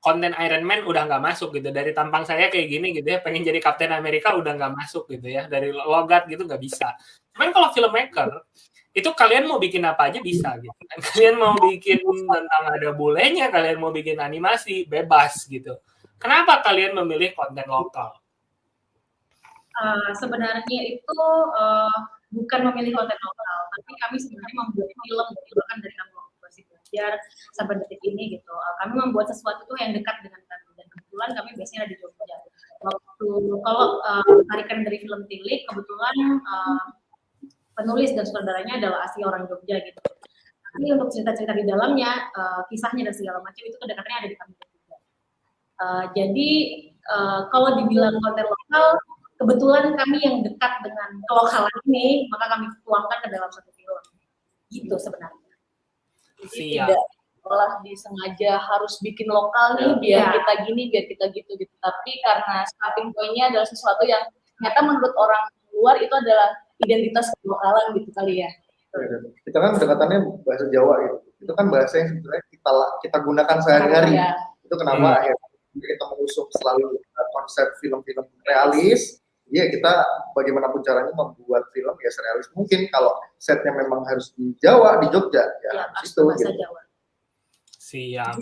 konten Iron Man udah nggak masuk gitu. Dari tampang saya kayak gini gitu ya, pengen jadi Captain America udah nggak masuk gitu ya. Dari logat gitu nggak bisa. Cuman kalau filmmaker, itu kalian mau bikin apa aja bisa gitu. Kalian mau bikin tentang ada bulenya, kalian mau bikin animasi, bebas gitu. Kenapa kalian memilih konten lokal? Sebenarnya itu bukan memilih konten lokal, tapi kami sebenarnya membuat film bahkan dari kami masih belajar sampai detik ini gitu. Kami membuat sesuatu tuh yang dekat dengan kami, dan kebetulan kami biasanya ada di Jogja. Kalau tarikan dari film Tilik, kebetulan penulis dan sutradaranya adalah asli orang Jogja gitu. Tapi untuk cerita-cerita di dalamnya, kisahnya dan segala macam itu kedekatannya ada di kami juga. Jadi kalau dibilang konten lokal, kebetulan kami yang dekat dengan kelokalan ini, maka kami tuangkan ke dalam satu film. Gitu sebenarnya. Jadi tidak malah disengaja harus bikin lokal nih, biar kita gini, biar kita gitu. Tapi karena starting point-nya adalah sesuatu yang ternyata menurut orang luar itu adalah identitas kelokalan gitu kali ya. Kita kan pendekatannya bahasa Jawa gitu. Itu kan bahasa yang sebenarnya kita gunakan sehari-hari. Itu kenapa akhirnya kita mengusung selalu konsep film-film realis. Ya kita bagaimanapun caranya membuat film ya serealis mungkin. Kalau setnya memang harus di Jawa, di Jogja, ya itu bahasa gitu. Jawa. Siap.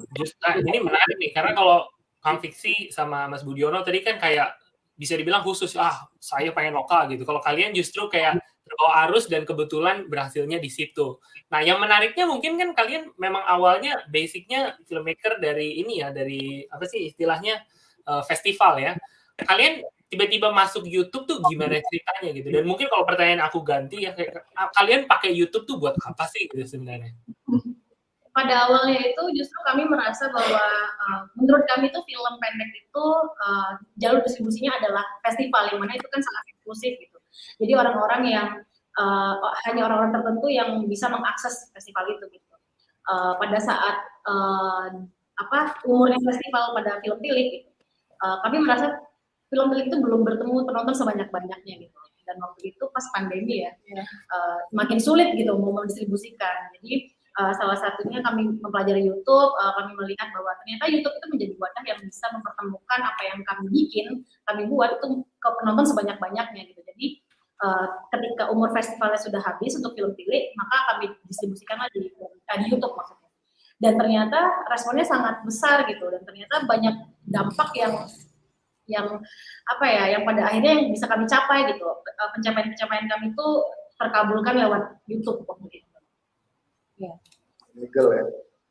Ini menarik nih, karena kalau Kang Fiksi sama Mas Budiono tadi kan kayak bisa dibilang khusus, saya pengen lokal gitu. Kalau kalian justru kayak terbawa arus dan kebetulan berhasilnya di situ. Nah, yang menariknya mungkin kan kalian memang awalnya basicnya filmmaker dari ini ya, dari apa sih istilahnya festival ya. Kalian tiba-tiba masuk YouTube tuh gimana ceritanya gitu. Dan mungkin kalau pertanyaan aku ganti ya, kalian pakai YouTube tuh buat apa sih gitu sebenarnya? Pada awalnya itu justru kami merasa bahwa menurut kami tuh film pendek itu jalur distribusinya adalah festival, yang mana itu kan sangat eksklusif gitu. Jadi orang-orang yang hanya orang-orang tertentu yang bisa mengakses festival itu gitu. Pada saat umurnya festival pada film Tilik gitu, kami merasa film Tilik itu belum bertemu penonton sebanyak-banyaknya gitu. Dan waktu itu pas pandemi ya, makin sulit gitu mau mendistribusikan. Jadi salah satunya kami mempelajari YouTube, kami melihat bahwa ternyata YouTube itu menjadi wadah yang bisa mempertemukan apa yang kami bikin, kami buat itu ke penonton sebanyak-banyaknya gitu. Jadi ketika umur festivalnya sudah habis untuk film Tilik, maka kami distribusikanlah di YouTube maksudnya. Dan ternyata responnya sangat besar gitu, dan ternyata banyak dampak yang pada akhirnya yang bisa kami capai gitu. Pencapaian kami itu terkabulkan lewat YouTube waktu itu. Ya. Legal ya.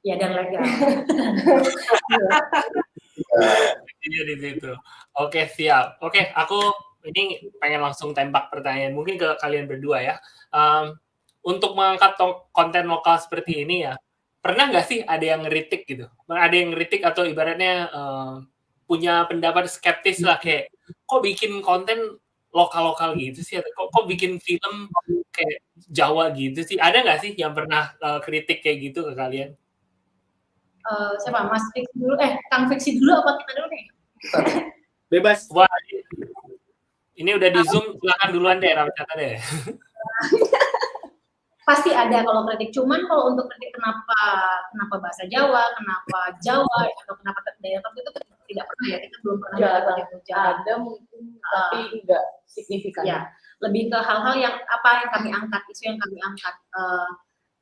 Ya, dan legal. Iya di situ. Oke, siap. Oke, aku ini pengen langsung tembak pertanyaan mungkin ke kalian berdua ya. Untuk mengangkat konten lokal seperti ini ya, pernah nggak sih ada yang ngeritik gitu? Ada yang ngeritik atau ibaratnya punya pendapat skeptis lah, kayak kok bikin konten lokal-lokal gitu sih, atau kok bikin film kayak Jawa gitu sih? Ada nggak sih yang pernah kritik kayak gitu ke kalian? Siapa? Mas Fiksi dulu? Kang Fiksi dulu apa kita dulu nih? Bebas. Wah, ini udah di Zoom, silakan duluan deh, Ramcata deh. Pasti ada kalau kritik, cuman kalau untuk kritik kenapa bahasa Jawa, kenapa Jawa, atau kenapa daerah tertentu itu tidak pernah ya, kita belum pernah ada mungkin, tapi enggak signifikan. Ya, lebih ke hal-hal yang kami angkat, isu yang kami angkat,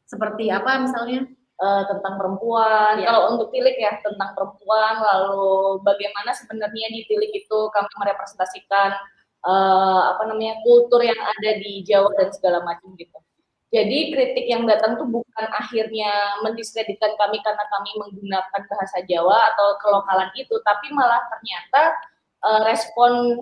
seperti apa misalnya tentang perempuan. Ya. Kalau untuk Tilik ya tentang perempuan, lalu bagaimana sebenarnya di Tilik itu kami merepresentasikan kultur yang ada di Jawa dan segala macam gitu. Jadi kritik yang datang tuh bukan akhirnya mendiskreditkan kami karena kami menggunakan bahasa Jawa atau kelokalan itu, tapi malah ternyata respon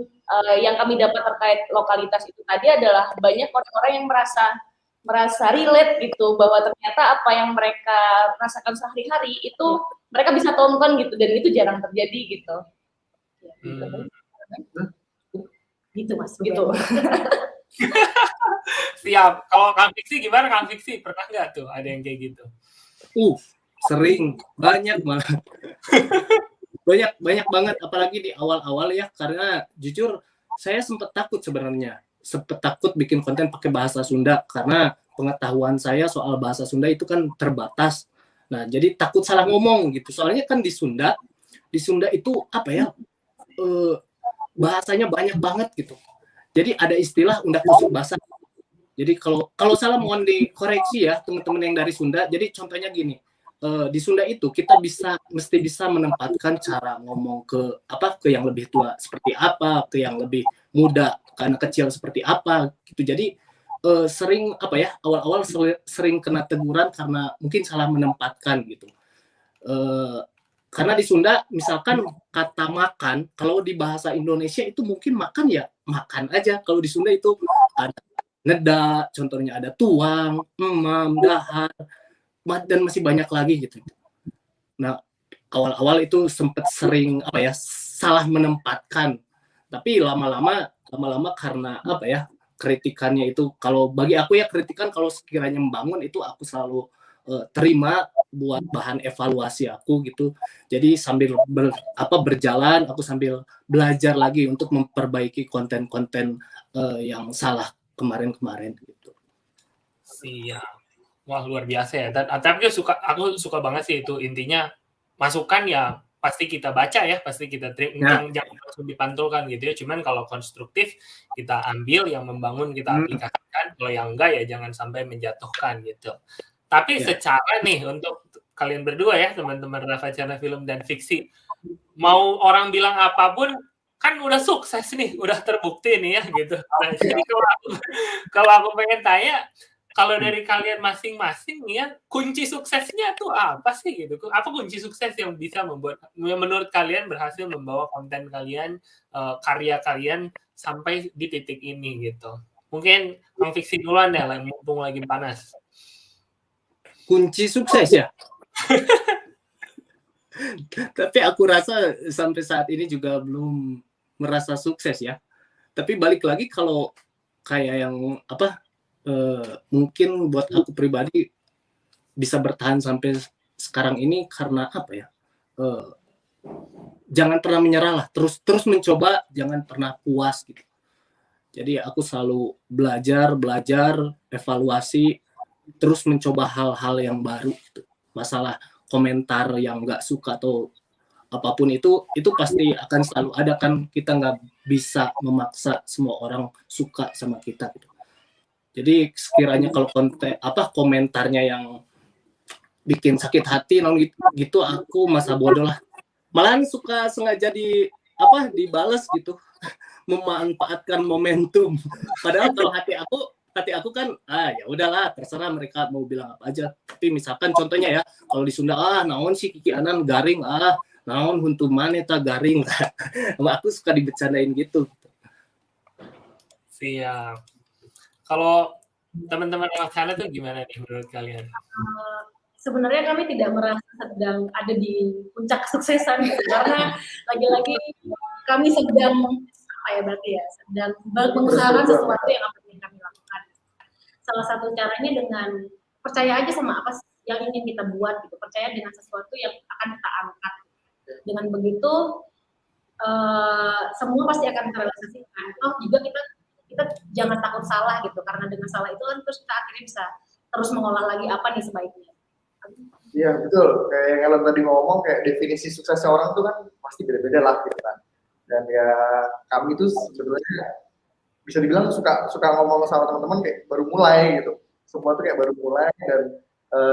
yang kami dapat terkait lokalitas itu tadi adalah banyak orang-orang yang merasa relate gitu, bahwa ternyata apa yang mereka rasakan sehari-hari itu mereka bisa tonton gitu, dan itu jarang terjadi gitu. Gitu Mas. Gitu. Siap. Kalau Kang Fiksi gimana, Kang Fiksi? Pernah nggak tuh ada yang kayak gitu? Sering, banyak malah. banyak banget, apalagi di awal-awal ya, karena jujur saya sempat takut sebenarnya. Sempat takut bikin konten pakai bahasa Sunda karena pengetahuan saya soal bahasa Sunda itu kan terbatas. Nah, jadi takut salah ngomong gitu. Soalnya kan di Sunda itu apa ya? Bahasanya banyak banget gitu. Jadi ada istilah undak kusuk bahasa. Jadi kalau salah mohon dikoreksi ya teman-teman yang dari Sunda. Jadi contohnya gini, di Sunda itu kita mesti bisa menempatkan cara ngomong ke yang lebih tua seperti apa, ke yang lebih muda, ke anak kecil seperti apa gitu. Jadi sering awal-awal sering kena teguran karena mungkin salah menempatkan gitu. Karena di Sunda misalkan kata makan, kalau di bahasa Indonesia itu mungkin makan ya makan aja. Kalau di Sunda itu ada neda, contohnya ada tuang, emam, dahar, dan masih banyak lagi gitu. Nah, awal-awal itu sempat sering salah menempatkan. Tapi lama-lama karena kritikannya itu, kalau bagi aku ya kritikan kalau sekiranya membangun itu aku selalu terima buat bahan evaluasi aku gitu. Jadi sambil berjalan aku sambil belajar lagi untuk memperbaiki konten-konten yang salah kemarin gitu. Siap. Wah, luar biasa ya. Dan tapi aku suka banget sih itu, intinya masukan ya pasti kita baca ya, pasti kita terima, jangan langsung dipantulkan gitu ya. Cuman kalau konstruktif kita ambil, yang membangun kita aplikasikan, kalau yang enggak ya jangan sampai menjatuhkan gitu. Tapi secara nih untuk kalian berdua ya, teman-teman Rafa Channel Film dan Fiksi, mau orang bilang apapun kan udah sukses nih, udah terbukti nih ya gitu. Nah, jadi kalau aku pengen tanya, kalau dari kalian masing-masing ya, kunci suksesnya tuh apa sih gitu? Apa kunci sukses yang bisa membuat, menurut kalian berhasil membawa konten kalian, karya kalian sampai di titik ini gitu? Mungkin Bang Fiksi duluan ya, mumpung lagi panas. Kunci sukses ya? Tapi aku rasa sampai saat ini juga belum merasa sukses ya. Tapi balik lagi kalau kayak yang mungkin buat aku pribadi bisa bertahan sampai sekarang ini karena jangan pernah menyerah lah, terus mencoba, jangan pernah puas gitu. Jadi aku selalu belajar, evaluasi, terus mencoba hal-hal yang baru gitu. Masalah komentar yang nggak suka atau apapun itu pasti akan selalu ada, kan kita nggak bisa memaksa semua orang suka sama kita gitu. Jadi sekiranya kalau komentarnya yang bikin sakit hati gitu aku masa bodoh lah. Malahan suka sengaja dibales gitu. Memanfaatkan momentum. Padahal kalau hati aku kan ya udahlah, terserah mereka mau bilang apa aja. Tapi misalkan contohnya ya, kalau di Sunda naon sih Kiki Anan garing, naon huntu maneh ta garing. Aku suka dibecandain gitu. Siap. Kalau teman-teman yang sana tuh gimana nih menurut kalian? Sebenarnya kami tidak merasa sedang ada di puncak kesuksesan gitu, karena lagi-lagi kami sedang sedang mengusahakan sesuatu yang ingin kami lakukan. Salah satu caranya dengan percaya aja sama apa yang ingin kita buat gitu, percaya dengan sesuatu yang akan kita angkat. Dengan begitu semua pasti akan terrealisasikan. Juga kita jangan takut salah gitu, karena dengan salah itu kan terus kita akhirnya bisa terus mengolah lagi apa nih sebaiknya. Iya betul, kayak yang Ellen tadi ngomong, kayak definisi suksesnya orang tuh kan pasti beda-beda lah gitu kan. Dan ya kami tuh sebenarnya bisa dibilang suka ngomong sama teman-teman kayak baru mulai gitu. Semua tuh kayak baru mulai, dan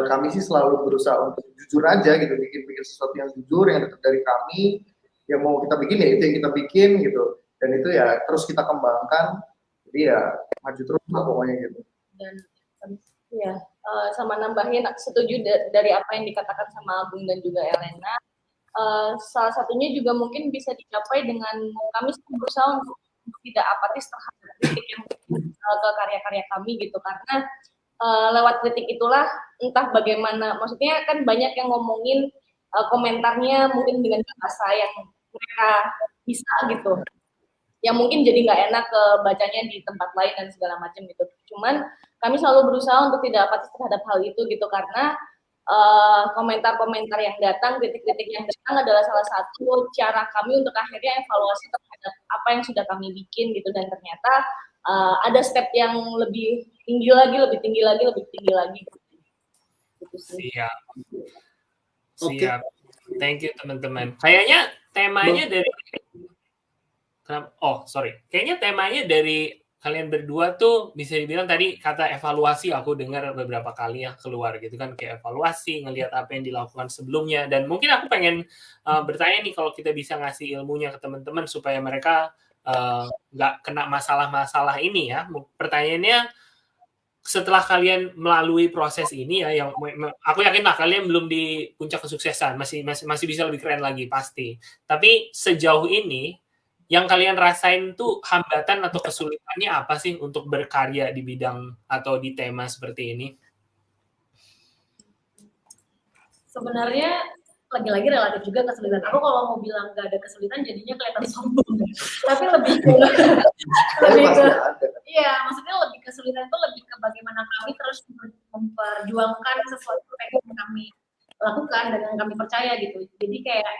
kami sih selalu berusaha untuk jujur aja gitu, bikin sesuatu yang jujur, yang dekat dari kami, yang mau kita bikin ya itu yang kita bikin gitu. dan itu ya terus kita kembangkan, jadi ya maju terus lah pokoknya gitu. Dan ya sama nambahin, setuju dari apa yang dikatakan sama Agung dan juga Elena. Salah satunya juga mungkin bisa dicapai dengan kami berusaha untuk tidak apatis terhadap kritik yang ke karya-karya kami gitu, karena lewat kritik itulah entah bagaimana, maksudnya kan banyak yang ngomongin komentarnya mungkin dengan bahasa yang mereka bisa gitu, yang mungkin jadi nggak enak ke bacanya di tempat lain dan segala macam gitu. Cuman kami selalu berusaha untuk tidak apatis terhadap hal itu gitu, karena komentar-komentar yang datang, kritik-kritik yang datang adalah salah satu cara kami untuk akhirnya evaluasi terhadap apa yang sudah kami bikin gitu, dan ternyata ada step yang lebih tinggi lagi. Gitu sih. Siap. Siap. Thank you teman-teman. Kayaknya temanya dari Kayaknya temanya dari kalian berdua tuh bisa dibilang tadi kata evaluasi, aku dengar beberapa kali ya keluar gitu kan, kayak evaluasi, ngelihat apa yang dilakukan sebelumnya. Dan mungkin aku pengen bertanya nih, kalau kita bisa ngasih ilmunya ke teman-teman supaya mereka nggak kena masalah-masalah ini ya. Pertanyaannya, setelah kalian melalui proses ini ya, yang aku yakin lah kalian belum di puncak kesuksesan, masih bisa lebih keren lagi pasti. Tapi sejauh ini yang kalian rasain tuh hambatan atau kesulitannya apa sih untuk berkarya di bidang atau di tema seperti ini? Sebenarnya lagi-lagi relatif juga kesulitan. Aku kalau mau bilang nggak ada kesulitan jadinya kelihatan sombong. Tapi lebih ke iya, maksudnya lebih kesulitan itu lebih ke bagaimana kami terus memperjuangkan sesuatu yang kami lakukan dan yang kami percaya gitu. Jadi kayak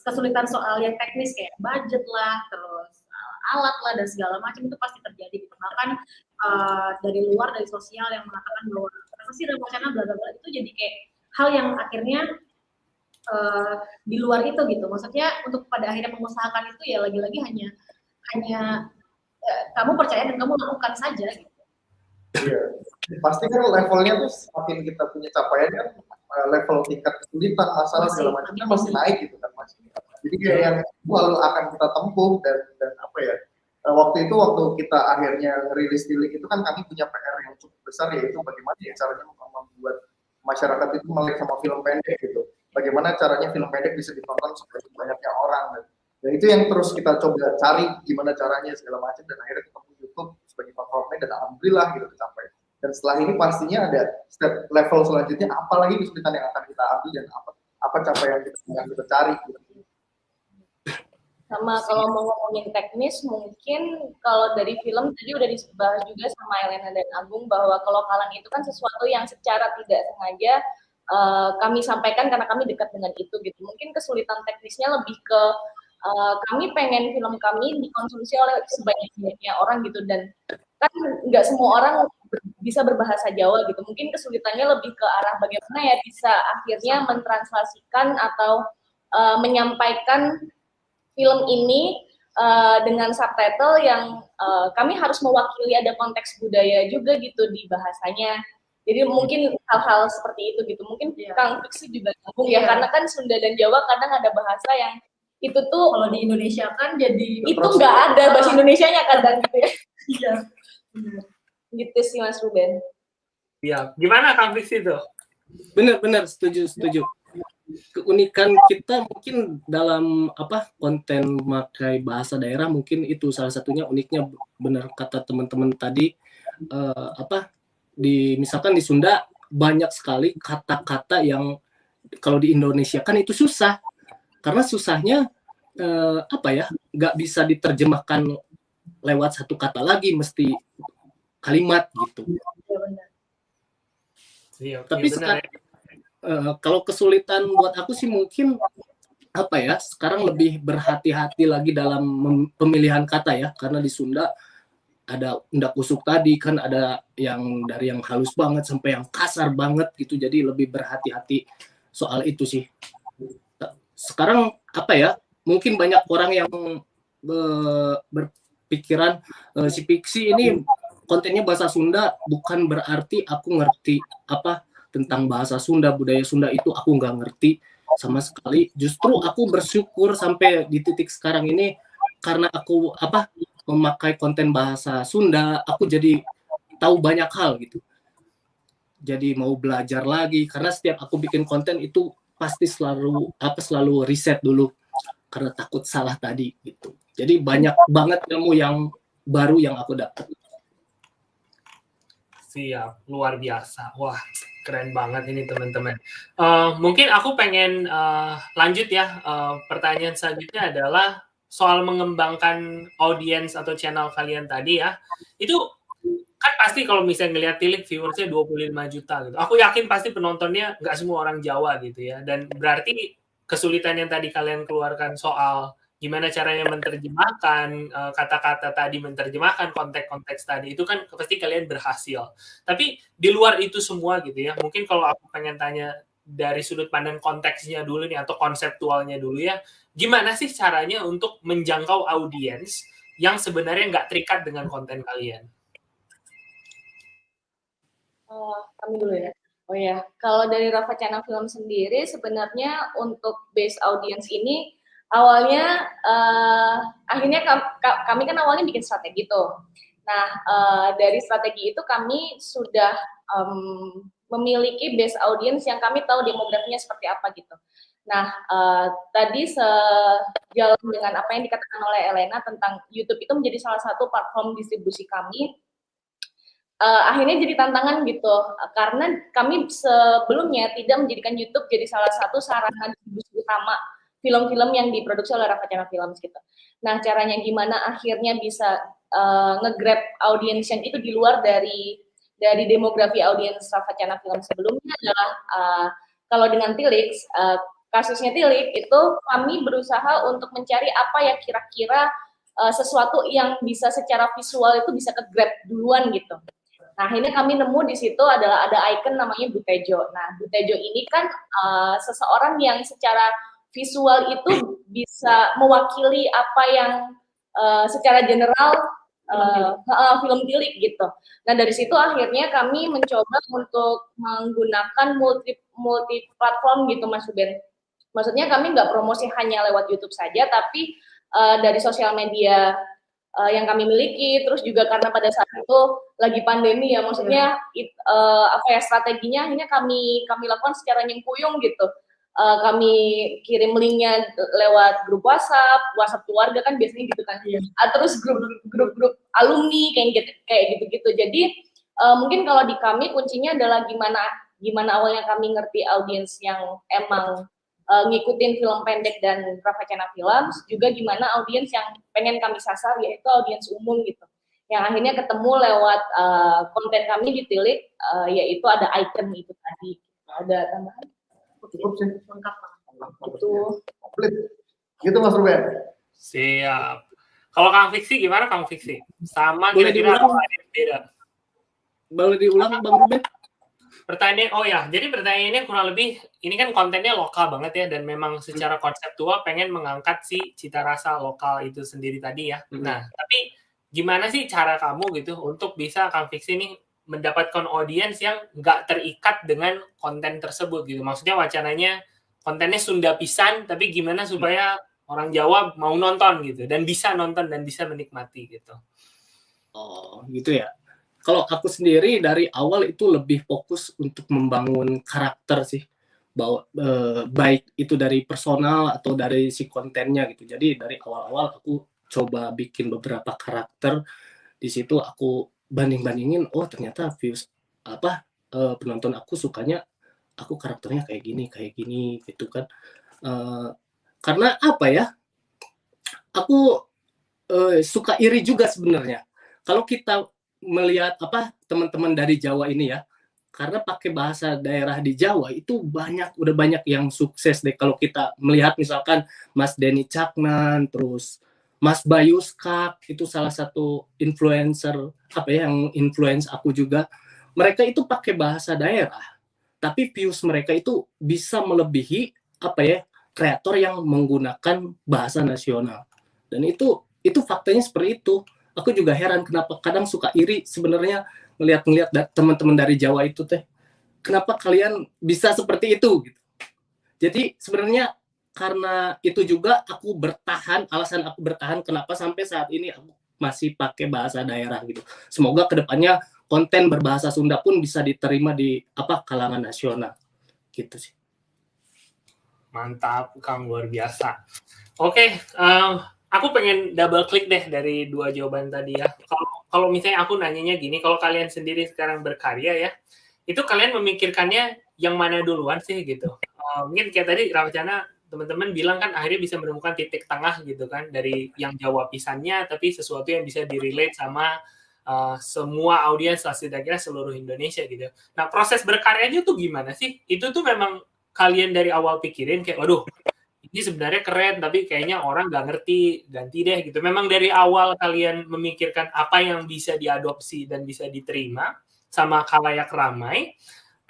kesulitan soal yang teknis kayak budget lah, terus alat lah dan segala macam itu pasti terjadi gitu. Bahkan dari luar, dari sosial yang mengatakan bahwa kenapa sih rencana bla bla bla, itu jadi kayak hal yang akhirnya di luar itu gitu. Maksudnya untuk pada akhirnya mengusahakan itu ya lagi-lagi hanya kamu percaya dan kamu lakukan saja gitu. Iya, pasti kan levelnya tuh semakin kita punya capaian kan, level tingkat kesulitan, masalah segala macamnya masih naik gitu kan Mas. Jadi kayak yang selalu akan kita tempuh dan apa ya, waktu kita akhirnya rilis Tilik itu kan kami punya PR yang cukup besar, yaitu bagaimana ya caranya membuat masyarakat itu melek sama film pendek gitu. Bagaimana caranya film pendek bisa ditonton sebanyak banyaknya orang, dan itu yang terus kita coba cari gimana caranya segala macam, dan akhirnya ketemu YouTube sebagai platformnya dan alhamdulillah gitu tercapai. Dan setelah ini pastinya ada step level selanjutnya, apalagi kesulitan yang akan kita ambil dan apa capaian yang kita cari gitu. Sama kalau mau ngomongin teknis, mungkin kalau dari film tadi udah dibahas juga sama Elena dan Agung bahwa kelokalan itu kan sesuatu yang secara tidak sengaja kami sampaikan karena kami dekat dengan itu gitu. Mungkin kesulitan teknisnya lebih ke kami pengen film kami dikonsumsi oleh sebanyak-banyaknya orang gitu, dan kan nggak semua orang bisa berbahasa Jawa gitu. Mungkin kesulitannya lebih ke arah bagaimana ya bisa akhirnya mentranslasikan atau menyampaikan film ini dengan subtitle yang kami harus mewakili ada konteks budaya juga gitu di bahasanya. Jadi mungkin hal-hal seperti itu gitu. Mungkin Kang Fiksi juga nyambung ya, karena kan Sunda dan Jawa kadang ada bahasa yang itu tuh kalau di Indonesia kan jadi itu nggak ada bahasa Indonesianya kadang gitu ya. Iya. Gitu sih Mas Ruben. Iya, gimana Kang Fiksi itu? Benar, setuju. Keunikan kita mungkin dalam konten memakai bahasa daerah, mungkin itu salah satunya uniknya. Benar kata teman-teman tadi, misalkan di Sunda banyak sekali kata-kata yang kalau di Indonesia kan itu susah, karena susahnya nggak bisa diterjemahkan lewat satu kata lagi, mesti kalimat gitu. Iya, tapi sekarang kalau kesulitan buat aku sih mungkin sekarang lebih berhati-hati lagi dalam pemilihan kata ya, karena di Sunda ada undak usuk tadi kan, ada yang dari yang halus banget sampai yang kasar banget gitu, jadi lebih berhati-hati soal itu sih. Sekarang mungkin banyak orang yang berpikiran si Fiksi ini kontennya bahasa Sunda, bukan berarti aku ngerti tentang bahasa Sunda, budaya Sunda itu aku nggak ngerti sama sekali. Justru aku bersyukur sampai di titik sekarang ini karena aku memakai konten bahasa Sunda, aku jadi tahu banyak hal gitu. Jadi mau belajar lagi karena setiap aku bikin konten itu pasti selalu riset dulu karena takut salah tadi gitu. Jadi banyak banget ilmu yang baru yang aku dapat. Siap, luar biasa. Wah, keren banget ini teman-teman. Mungkin aku pengen lanjut ya. Pertanyaan selanjutnya adalah soal mengembangkan audiens atau channel kalian tadi ya. Itu kan pasti kalau misalnya ngelihat Tilik viewersnya 25 juta gitu. Aku yakin pasti penontonnya nggak semua orang Jawa gitu ya. Dan berarti kesulitan yang tadi kalian keluarkan soal gimana caranya menerjemahkan kata-kata tadi, menerjemahkan konteks-konteks tadi, itu kan pasti kalian berhasil. Tapi di luar itu semua gitu ya, mungkin kalau aku pengen tanya dari sudut pandang konteksnya dulu nih, atau konseptualnya dulu ya, gimana sih caranya untuk menjangkau audiens yang sebenarnya nggak terikat dengan konten kalian? Kami dulu ya. Oh ya, kalau dari Rafa Channel Film sendiri, sebenarnya untuk base audience ini, awalnya akhirnya kami kan awalnya bikin strategi tuh. Nah, dari strategi itu kami sudah memiliki base audience yang kami tahu demografinya seperti apa gitu. Nah, tadi sejalan dengan apa yang dikatakan oleh Elena tentang YouTube itu menjadi salah satu platform distribusi kami. Akhirnya jadi tantangan gitu, karena kami sebelumnya tidak menjadikan YouTube jadi salah satu sarana distribusi utama film-film yang diproduksi oleh Rafa Channel Films gitu. Nah, caranya gimana akhirnya bisa nge-grab audiens yang itu di luar dari demografi audiens Rafa Channel Films sebelumnya adalah kalau dengan Tilik, kasusnya Tilik itu kami berusaha untuk mencari apa ya kira-kira sesuatu yang bisa secara visual itu bisa ke-grab duluan gitu. Nah, akhirnya kami nemu di situ adalah ada icon namanya Butejo. Nah, Butejo ini kan seseorang yang secara visual itu bisa mewakili apa yang secara general film Tilik gitu. Nah, dari situ akhirnya kami mencoba untuk menggunakan multi platform gitu, Mas Ruben. Maksudnya kami nggak promosi hanya lewat YouTube saja, tapi dari sosial media yang kami miliki, terus juga karena pada saat itu lagi pandemi ya, maksudnya strateginya akhirnya kami lakukan secara nyengkuyung gitu. Kami kirim linknya lewat grup WhatsApp keluarga kan biasanya gitu kan, terus grup alumni kayak gitu. Jadi mungkin kalau di kami kuncinya adalah gimana awalnya kami ngerti audiens yang emang ngikutin film pendek dan Rafa Channel Films, juga gimana audiens yang pengen kami sasar, yaitu audiens umum gitu. Yang akhirnya ketemu lewat konten kami di Tilik, yaitu ada icon itu tadi. Ada tambahan? Cukup sih. Lengkap. Itu. Komplit. Gitu Mas Ruben. Siap. Kalau Kang Fiksi gimana Kang Fiksi? Sama boleh kira-kira diulang? apa ada yang beda? Boleh diulang Bang Ruben? Jadi pertanyaannya kurang lebih, ini kan kontennya lokal banget ya, dan memang secara konseptual pengen mengangkat si cita rasa lokal itu sendiri tadi ya. Nah, tapi gimana sih cara kamu gitu untuk bisa Kang Fiksi ini mendapatkan audiens yang nggak terikat dengan konten tersebut gitu? Maksudnya wacananya kontennya Sunda pisan, tapi gimana supaya orang Jawa mau nonton gitu, dan bisa nonton dan bisa menikmati gitu. Oh, gitu ya. Kalau aku sendiri dari awal itu lebih fokus untuk membangun karakter sih, bahwa baik itu dari personal atau dari si kontennya gitu. Jadi dari awal-awal aku coba bikin beberapa karakter. Di situ aku banding-bandingin, oh ternyata views penonton aku sukanya aku karakternya kayak gini gitu kan. Karena apa ya? Aku suka iri juga sebenarnya. Kalau kita melihat teman-teman dari Jawa ini ya, karena pakai bahasa daerah di Jawa itu udah banyak yang sukses deh. Kalau kita melihat misalkan Mas Denny Caknan, terus Mas Bayu Skak, itu salah satu influencer yang influence aku juga. Mereka itu pakai bahasa daerah, tapi views mereka itu bisa melebihi kreator yang menggunakan bahasa nasional. Dan itu faktanya seperti itu. Aku juga heran kenapa kadang suka iri sebenarnya ngelihat teman-teman dari Jawa itu teh. Kenapa kalian bisa seperti itu gitu. Jadi sebenarnya karena itu juga aku bertahan, alasan aku bertahan kenapa sampai saat ini aku masih pakai bahasa daerah gitu. Semoga kedepannya konten berbahasa Sunda pun bisa diterima di kalangan nasional gitu sih. Mantap, Kang, luar biasa. Oke, aku pengen double klik deh dari dua jawaban tadi ya. Kalau misalnya aku nanyanya gini, kalau kalian sendiri sekarang berkarya ya, itu kalian memikirkannya yang mana duluan sih gitu? Mungkin kayak tadi Rawacana teman-teman bilang kan akhirnya bisa menemukan titik tengah gitu kan dari yang Jawa pisannya, tapi sesuatu yang bisa direlate sama semua audiens lah setidaknya seluruh Indonesia gitu. Nah proses berkaryanya tuh gimana sih? Itu tuh memang kalian dari awal pikirin kayak, waduh ini sebenarnya keren tapi kayaknya orang nggak ngerti, ganti deh gitu. Memang dari awal kalian memikirkan apa yang bisa diadopsi dan bisa diterima sama khalayak ramai,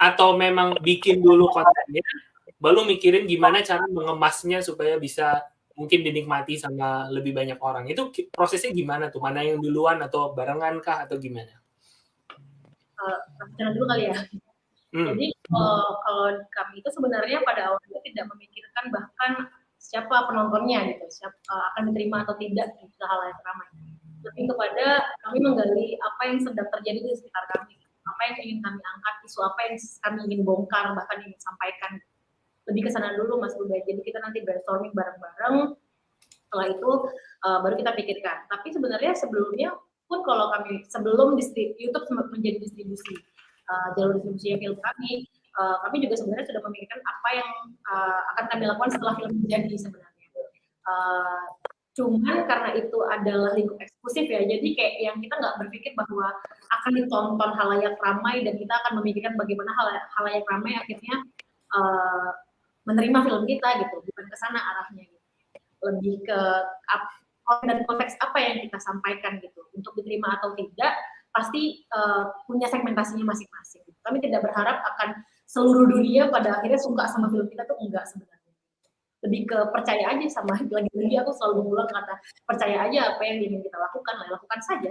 atau memang bikin dulu kontennya baru mikirin gimana cara mengemasnya supaya bisa mungkin dinikmati sama lebih banyak orang. Itu prosesnya gimana tuh? Mana yang duluan atau barengan kah atau gimana? Jangan dulu kali ya. Jadi kalau kami itu sebenarnya pada awalnya tidak memikirkan bahkan siapa penontonnya gitu, siapa akan diterima atau tidak di khalayak ramai. Lebih kepada kami menggali apa yang sedang terjadi di sekitar kami, apa yang ingin kami angkat, isu apa yang kami ingin bongkar, bahkan ingin sampaikan. Lebih ke sana dulu Mas Budha. Jadi kita nanti brainstorming bareng-bareng. Setelah itu baru kita pikirkan. Tapi sebenarnya sebelumnya pun kalau kami sebelum YouTube menjadi distribusi jalur distribusi film kami juga sebenarnya sudah memikirkan apa yang akan kami lakukan setelah film menjadi sebenarnya. Cuman karena itu adalah lingkup eksklusif ya, jadi kayak yang kita nggak berpikir bahwa akan ditonton halayak ramai dan kita akan memikirkan bagaimana halayak ramai akhirnya menerima film kita gitu, bukan ke sana arahnya gitu. Lebih ke dan konteks apa yang kita sampaikan gitu. Untuk diterima atau tidak pasti punya segmentasinya masing-masing. Kami tidak berharap akan seluruh dunia pada akhirnya suka sama film kita tuh enggak sebenarnya. Lebih ke percaya aja sama lagi-lagi aku selalu mengulang kata percaya aja apa yang ingin kita lakukan, lakukan saja.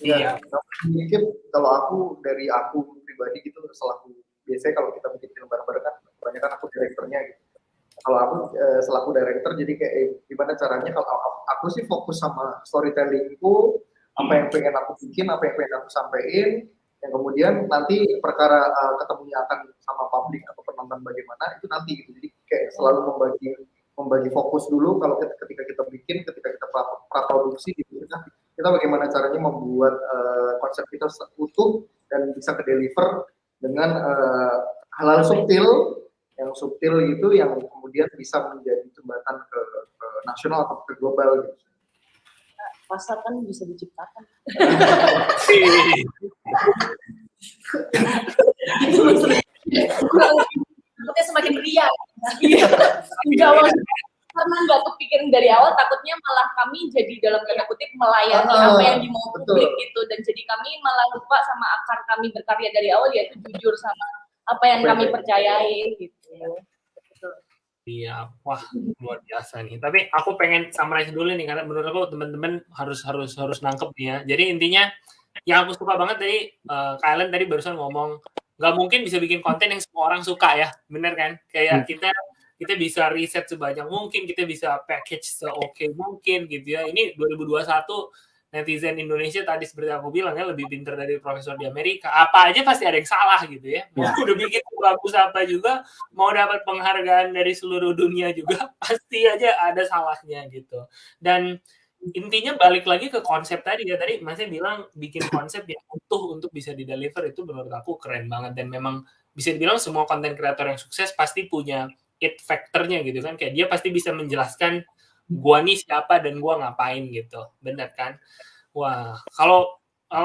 Iya. Mungkin kalau aku pribadi gitu selaku biasanya kalau kita bikin film bareng-bareng kan kebanyakan aku direkturnya gitu. Kalau aku selaku director jadi kayak gimana caranya kalau aku sih fokus sama storytellingku, apa yang pengen aku bikin, apa yang pengen aku sampaikan, yang kemudian nanti perkara ketemunya akan sama publik atau penonton bagaimana itu nanti gitu. Jadi kayak selalu membagi fokus dulu kalau ketika kita bikin, ketika kita praproduksi gitu kita bagaimana caranya membuat konsep kita utuh dan bisa ke deliver dengan hal-hal yang subtil gitu yang kemudian bisa menjadi jembatan ke nasional atau ke global gitu. Pasar kan bisa diciptakan. Takutnya semakin ria. Karena nggak kepikiran dari awal, takutnya malah kami jadi dalam tanda kutip melayani apa yang dimau publik gitu, dan jadi kami malah lupa sama akar kami berkarya dari awal, yaitu jujur sama apa yang kami percayai gitu. Iya, wah luar biasa nih. Tapi aku pengen summarize dulu nih karena menurut aku teman-teman harus nangkep nih ya. Jadi intinya yang aku suka banget tadi kalian tadi barusan ngomong nggak mungkin bisa bikin konten yang semua orang suka ya, bener kan? Kayak kita bisa riset sebanyak mungkin, kita bisa package se-oke mungkin gitu ya. Ini 2021 netizen Indonesia tadi seperti aku bilang ya lebih pintar dari profesor di Amerika. Apa aja pasti ada yang salah gitu ya. Mau udah bikin bagus apa juga, mau dapat penghargaan dari seluruh dunia juga pasti aja ada salahnya gitu. Dan intinya balik lagi ke konsep tadi ya. Tadi Masnya bilang bikin konsep yang utuh untuk bisa di-deliver itu menurut aku keren banget dan memang bisa dibilang semua konten kreator yang sukses pasti punya it factor-nya gitu kan. Kayak dia pasti bisa menjelaskan gua nih siapa dan gua ngapain gitu, benar kan? Wah, kalau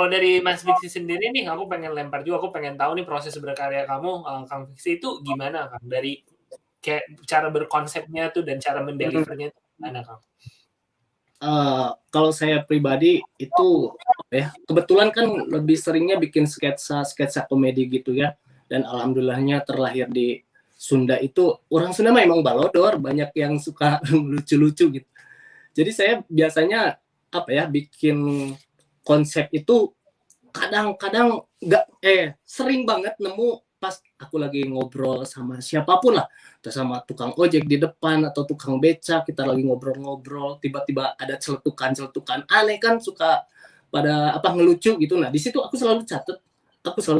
dari Mas Fiksi sendiri nih, aku pengen lempar juga, aku pengen tahu nih proses berkarya kamu, Kang Fiksi itu gimana Kang? Dari kayak cara berkonsepnya tuh dan cara mendelivernya itu gimana Kang? Kalau saya pribadi itu ya kebetulan kan lebih seringnya bikin sketsa komedi gitu ya, dan alhamdulillahnya terlahir di Sunda itu orang Sunda memang balodor, banyak yang suka lucu-lucu gitu. Jadi saya biasanya bikin konsep itu kadang-kadang sering banget nemu pas aku lagi ngobrol sama siapapun lah, entah sama tukang ojek di depan atau tukang beca, kita lagi ngobrol-ngobrol, tiba-tiba ada celetukan-celetukan aneh kan, suka pada ngelucu gitu. Nah di situ aku selalu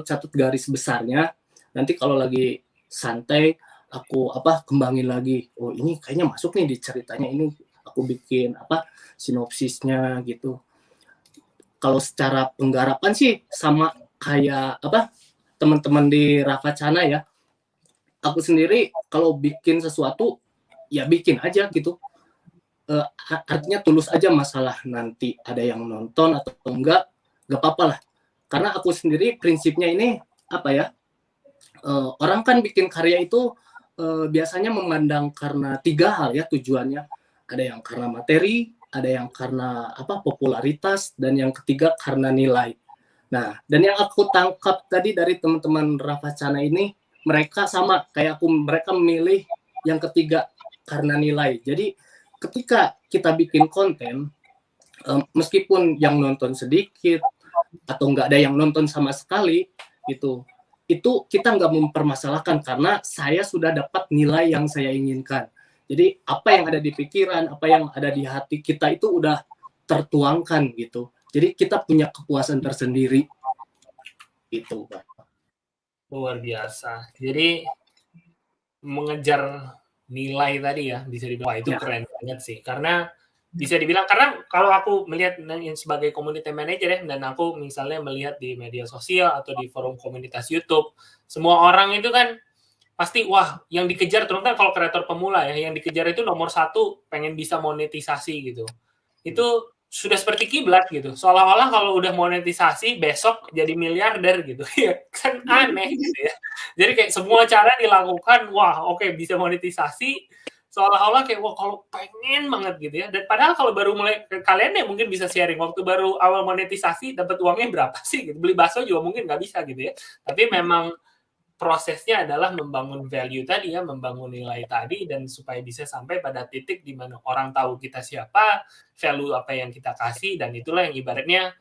catat garis besarnya. Nanti kalau lagi santai aku kembangin lagi. Oh ini kayaknya masuk nih di ceritanya ini. Aku bikin sinopsisnya gitu. Kalau secara penggarapan sih sama kayak teman-teman di Ravacana ya. Aku sendiri kalau bikin sesuatu ya bikin aja gitu. Artinya tulus aja, masalah nanti ada yang nonton atau enggak apa-apa lah. Karena aku sendiri prinsipnya ini orang kan bikin karya itu biasanya memandang karena 3 hal ya tujuannya. Ada yang karena materi, ada yang karena popularitas, dan yang ketiga karena nilai. Nah, dan yang aku tangkap tadi dari teman-teman Ravacana ini, mereka sama kayak aku, mereka memilih yang ketiga karena nilai. Jadi ketika kita bikin konten, meskipun yang nonton sedikit atau nggak ada yang nonton sama sekali gitu, itu kita nggak mempermasalahkan karena saya sudah dapat nilai yang saya inginkan. Jadi apa yang ada di pikiran, apa yang ada di hati kita itu udah tertuangkan gitu. Jadi kita punya kepuasan tersendiri gitu, Pak. Luar biasa. Jadi mengejar nilai tadi ya, bisa dibilang wah, itu keren banget sih. Karena bisa dibilang, karena kalau aku melihat sebagai community manager ya, dan aku misalnya melihat di media sosial atau di forum komunitas YouTube, semua orang itu kan pasti wah yang dikejar, terutama kalau kreator pemula ya, yang dikejar itu nomor 1 pengen bisa monetisasi gitu. Itu sudah seperti kiblat gitu, seolah-olah kalau udah monetisasi besok jadi miliarder gitu ya kan, aneh gitu ya. Jadi kayak semua cara dilakukan, wah oke, bisa monetisasi, seolah-olah kayak wah kalau pengen banget gitu ya. Dan padahal kalau baru mulai, kalian ya mungkin bisa sharing waktu baru awal monetisasi dapat uangnya berapa sih gitu. Beli bakso juga mungkin nggak bisa gitu ya, tapi memang prosesnya adalah membangun value tadi ya, membangun nilai tadi, dan supaya bisa sampai pada titik di mana orang tahu kita siapa, value apa yang kita kasih, dan itulah yang ibaratnya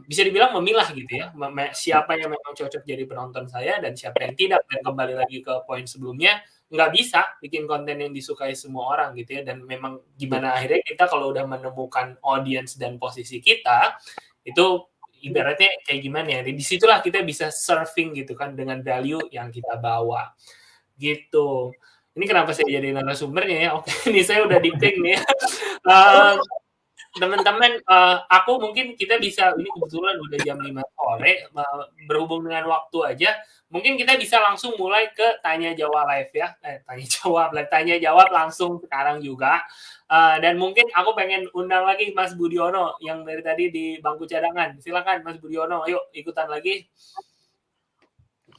bisa dibilang memilah gitu ya, siapa yang memang cocok jadi penonton saya dan siapa yang tidak. Dan kembali lagi ke poin sebelumnya, nggak bisa bikin konten yang disukai semua orang gitu ya, dan memang gimana akhirnya kita kalau udah menemukan audience dan posisi kita, itu ibaratnya kayak gimana ya, disitulah kita bisa surfing gitu kan dengan value yang kita bawa gitu. Ini kenapa saya jadi narasumbernya ya, oke ini saya udah di ping nih ya. Teman-teman, aku mungkin kita bisa, ini kebetulan udah jam 5 sore, berhubung dengan waktu aja, mungkin kita bisa langsung mulai ke tanya jawab live ya, tanya jawab langsung sekarang juga. Dan mungkin aku pengen undang lagi Mas Budiono yang dari tadi di bangku cadangan. Silakan Mas Budiono, ayo ikutan lagi.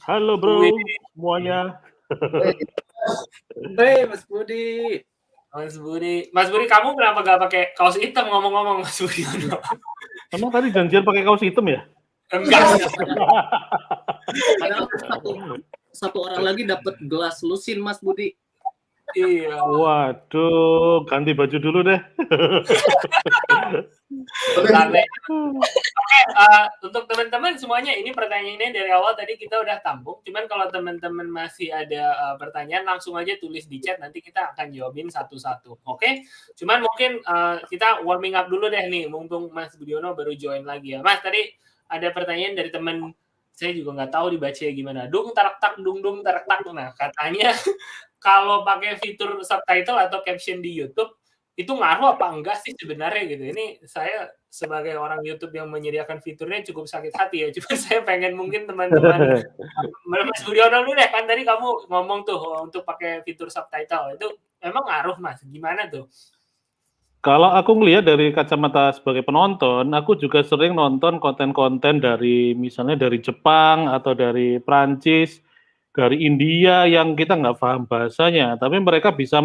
Halo bro, semuanya. Hey Mas Budi. Mas Budi, kamu kenapa gak pakai kaos hitam ngomong-ngomong Mas Budiono? Emang tadi janjian pakai kaos hitam ya? Enggak. Padahal satu orang lagi dapat gelas lusin Mas Budi. Iya. Waduh, ganti baju dulu deh. Oke, untuk teman-teman semuanya, ini pertanyaannya dari awal tadi kita udah tampung. Cuman kalau teman-teman masih ada pertanyaan, langsung aja tulis di chat, nanti kita akan jawabin satu-satu. Oke? Cuman mungkin kita warming up dulu deh nih, mumpung Mas Budiono baru join lagi ya. Mas, tadi ada pertanyaan dari teman, saya juga nggak tahu dibacanya gimana. Dung tarak tak, dung tarak tak. Nah, katanya kalau pakai fitur subtitle atau caption di YouTube, itu ngaruh apa enggak sih sebenarnya gitu. Ini saya sebagai orang YouTube yang menyediakan fiturnya cukup sakit hati ya. Cuma saya pengen mungkin teman-teman Mas Budiono dulu deh, kan tadi kamu ngomong tuh untuk pakai fitur subtitle. Itu emang ngaruh Mas? Gimana tuh? Kalau aku ngelihat dari kacamata sebagai penonton, aku juga sering nonton konten-konten dari misalnya dari Jepang atau dari Prancis, dari India yang kita nggak paham bahasanya, tapi mereka bisa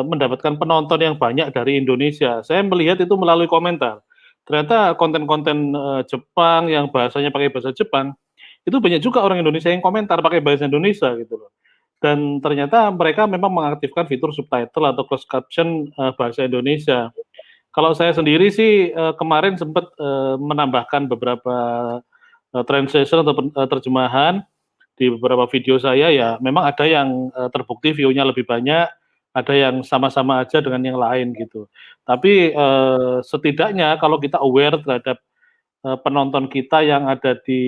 mendapatkan penonton yang banyak dari Indonesia. Saya melihat itu melalui komentar. Ternyata konten-konten Jepang yang bahasanya pakai bahasa Jepang, itu banyak juga orang Indonesia yang komentar pakai bahasa Indonesia gitu loh. Dan ternyata mereka memang mengaktifkan fitur subtitle atau closed caption bahasa Indonesia. Kalau saya sendiri sih kemarin sempat menambahkan beberapa translation atau terjemahan, di beberapa video saya ya memang ada yang terbukti view-nya lebih banyak, ada yang sama-sama aja dengan yang lain gitu. Tapi setidaknya kalau kita aware terhadap penonton kita yang ada di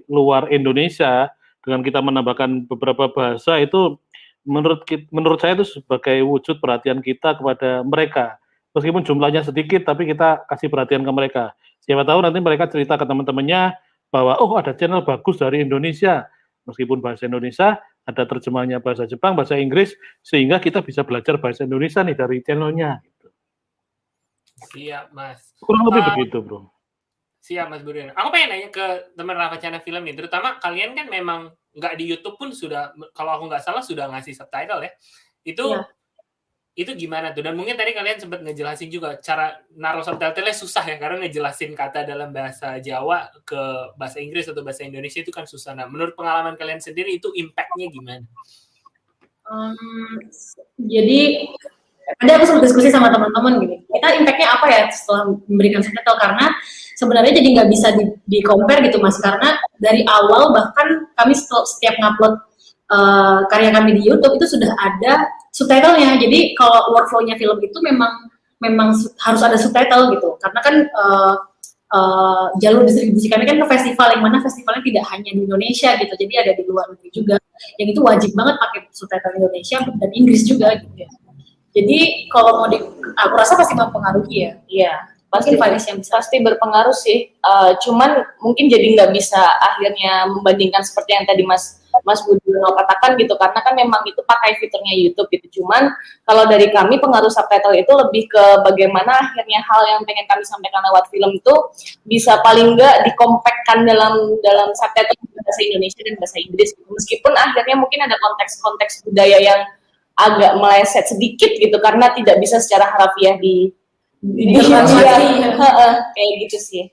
luar Indonesia dengan kita menambahkan beberapa bahasa itu menurut saya itu sebagai wujud perhatian kita kepada mereka. Meskipun jumlahnya sedikit tapi kita kasih perhatian ke mereka. Siapa tahu nanti mereka cerita ke teman-temannya bahwa oh ada channel bagus dari Indonesia. Meskipun bahasa Indonesia ada terjemahnya bahasa Jepang, bahasa Inggris sehingga kita bisa belajar bahasa Indonesia nih dari channelnya gitu. Siap, Mas. Kurang lebih begitu, Bro. Siap, Mas Budiono. Aku pengen nanya ke teman Rafa Channel Film nih, terutama kalian kan memang nggak di YouTube pun sudah, kalau aku nggak salah sudah ngasih subtitle ya. Itu gimana tuh? Dan mungkin tadi kalian sempat ngejelasin juga cara naruh subtitle-nya susah ya, karena ngejelasin kata dalam bahasa Jawa ke bahasa Inggris atau bahasa Indonesia itu kan susah. Nah, menurut pengalaman kalian sendiri itu impact-nya gimana? Jadi ada aku sempat diskusi sama teman-teman gini, kita impact-nya apa ya setelah memberikan subtitle, karena sebenarnya jadi nggak bisa di-compare gitu Mas, karena dari awal bahkan kami setiap ngupload karya kami di YouTube itu sudah ada subtitlenya. Jadi kalau workflow-nya film itu memang harus ada subtitle gitu, karena kan jalur distribusi kami kan ke festival, yang mana festivalnya tidak hanya di Indonesia gitu, jadi ada di luar negeri juga, yang itu wajib banget pakai subtitle Indonesia dan Inggris juga gitu ya. Jadi kalau mau aku rasa pasti mempengaruhi ya. Iya, pasti berpengaruh sih. Cuman mungkin jadi nggak bisa akhirnya membandingkan seperti yang tadi Mas Budiono katakan gitu, karena kan memang itu pakai fiturnya YouTube gitu. Cuman kalau dari kami pengaruh subtitle itu lebih ke bagaimana akhirnya hal yang pengen kami sampaikan lewat film itu bisa paling nggak dikompakkan dalam subtitle bahasa Indonesia dan bahasa Inggris gitu. Meskipun akhirnya mungkin ada konteks budaya yang agak meleset sedikit gitu, karena tidak bisa secara harafiah kayak gitu sih.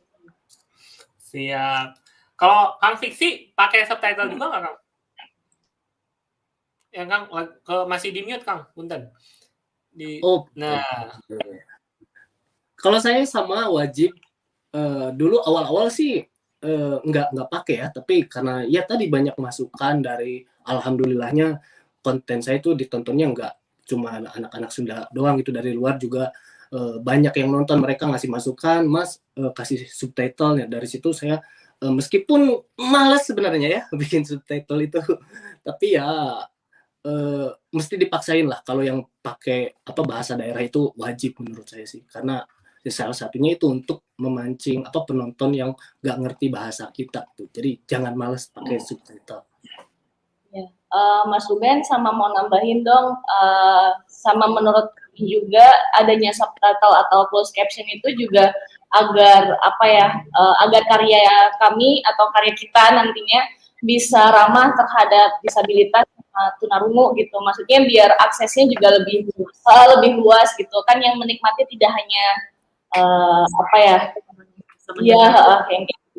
Siap. Kalau Kang Fiksi pakai subtitle juga nggak, Kang? Ya, Kang, masih di mute, Kang. Punten. Nah. Kalau saya sama wajib. Dulu awal-awal sih nggak pakai ya, tapi karena ya tadi banyak masukan dari, alhamdulillahnya konten saya itu ditontonnya nggak cuma anak-anak Sunda doang gitu, dari luar juga banyak yang nonton, mereka ngasih masukan, Mas kasih subtitle ya. Dari situ saya meskipun malas sebenarnya ya bikin subtitle itu, tapi ya mesti dipaksain lah. Kalau yang pakai bahasa daerah itu wajib menurut saya sih, karena salah satunya itu untuk memancing penonton yang nggak ngerti bahasa kita tuh. Jadi jangan malas pakai subtitle. Mas Ruben sama mau nambahin dong, sama menurut kami juga adanya subtitle atau closed caption itu juga agar agar karya kami atau karya kita nantinya bisa ramah terhadap disabilitas tunarungu gitu. Maksudnya biar aksesnya juga lebih luas gitu kan, yang menikmati tidak hanya kayak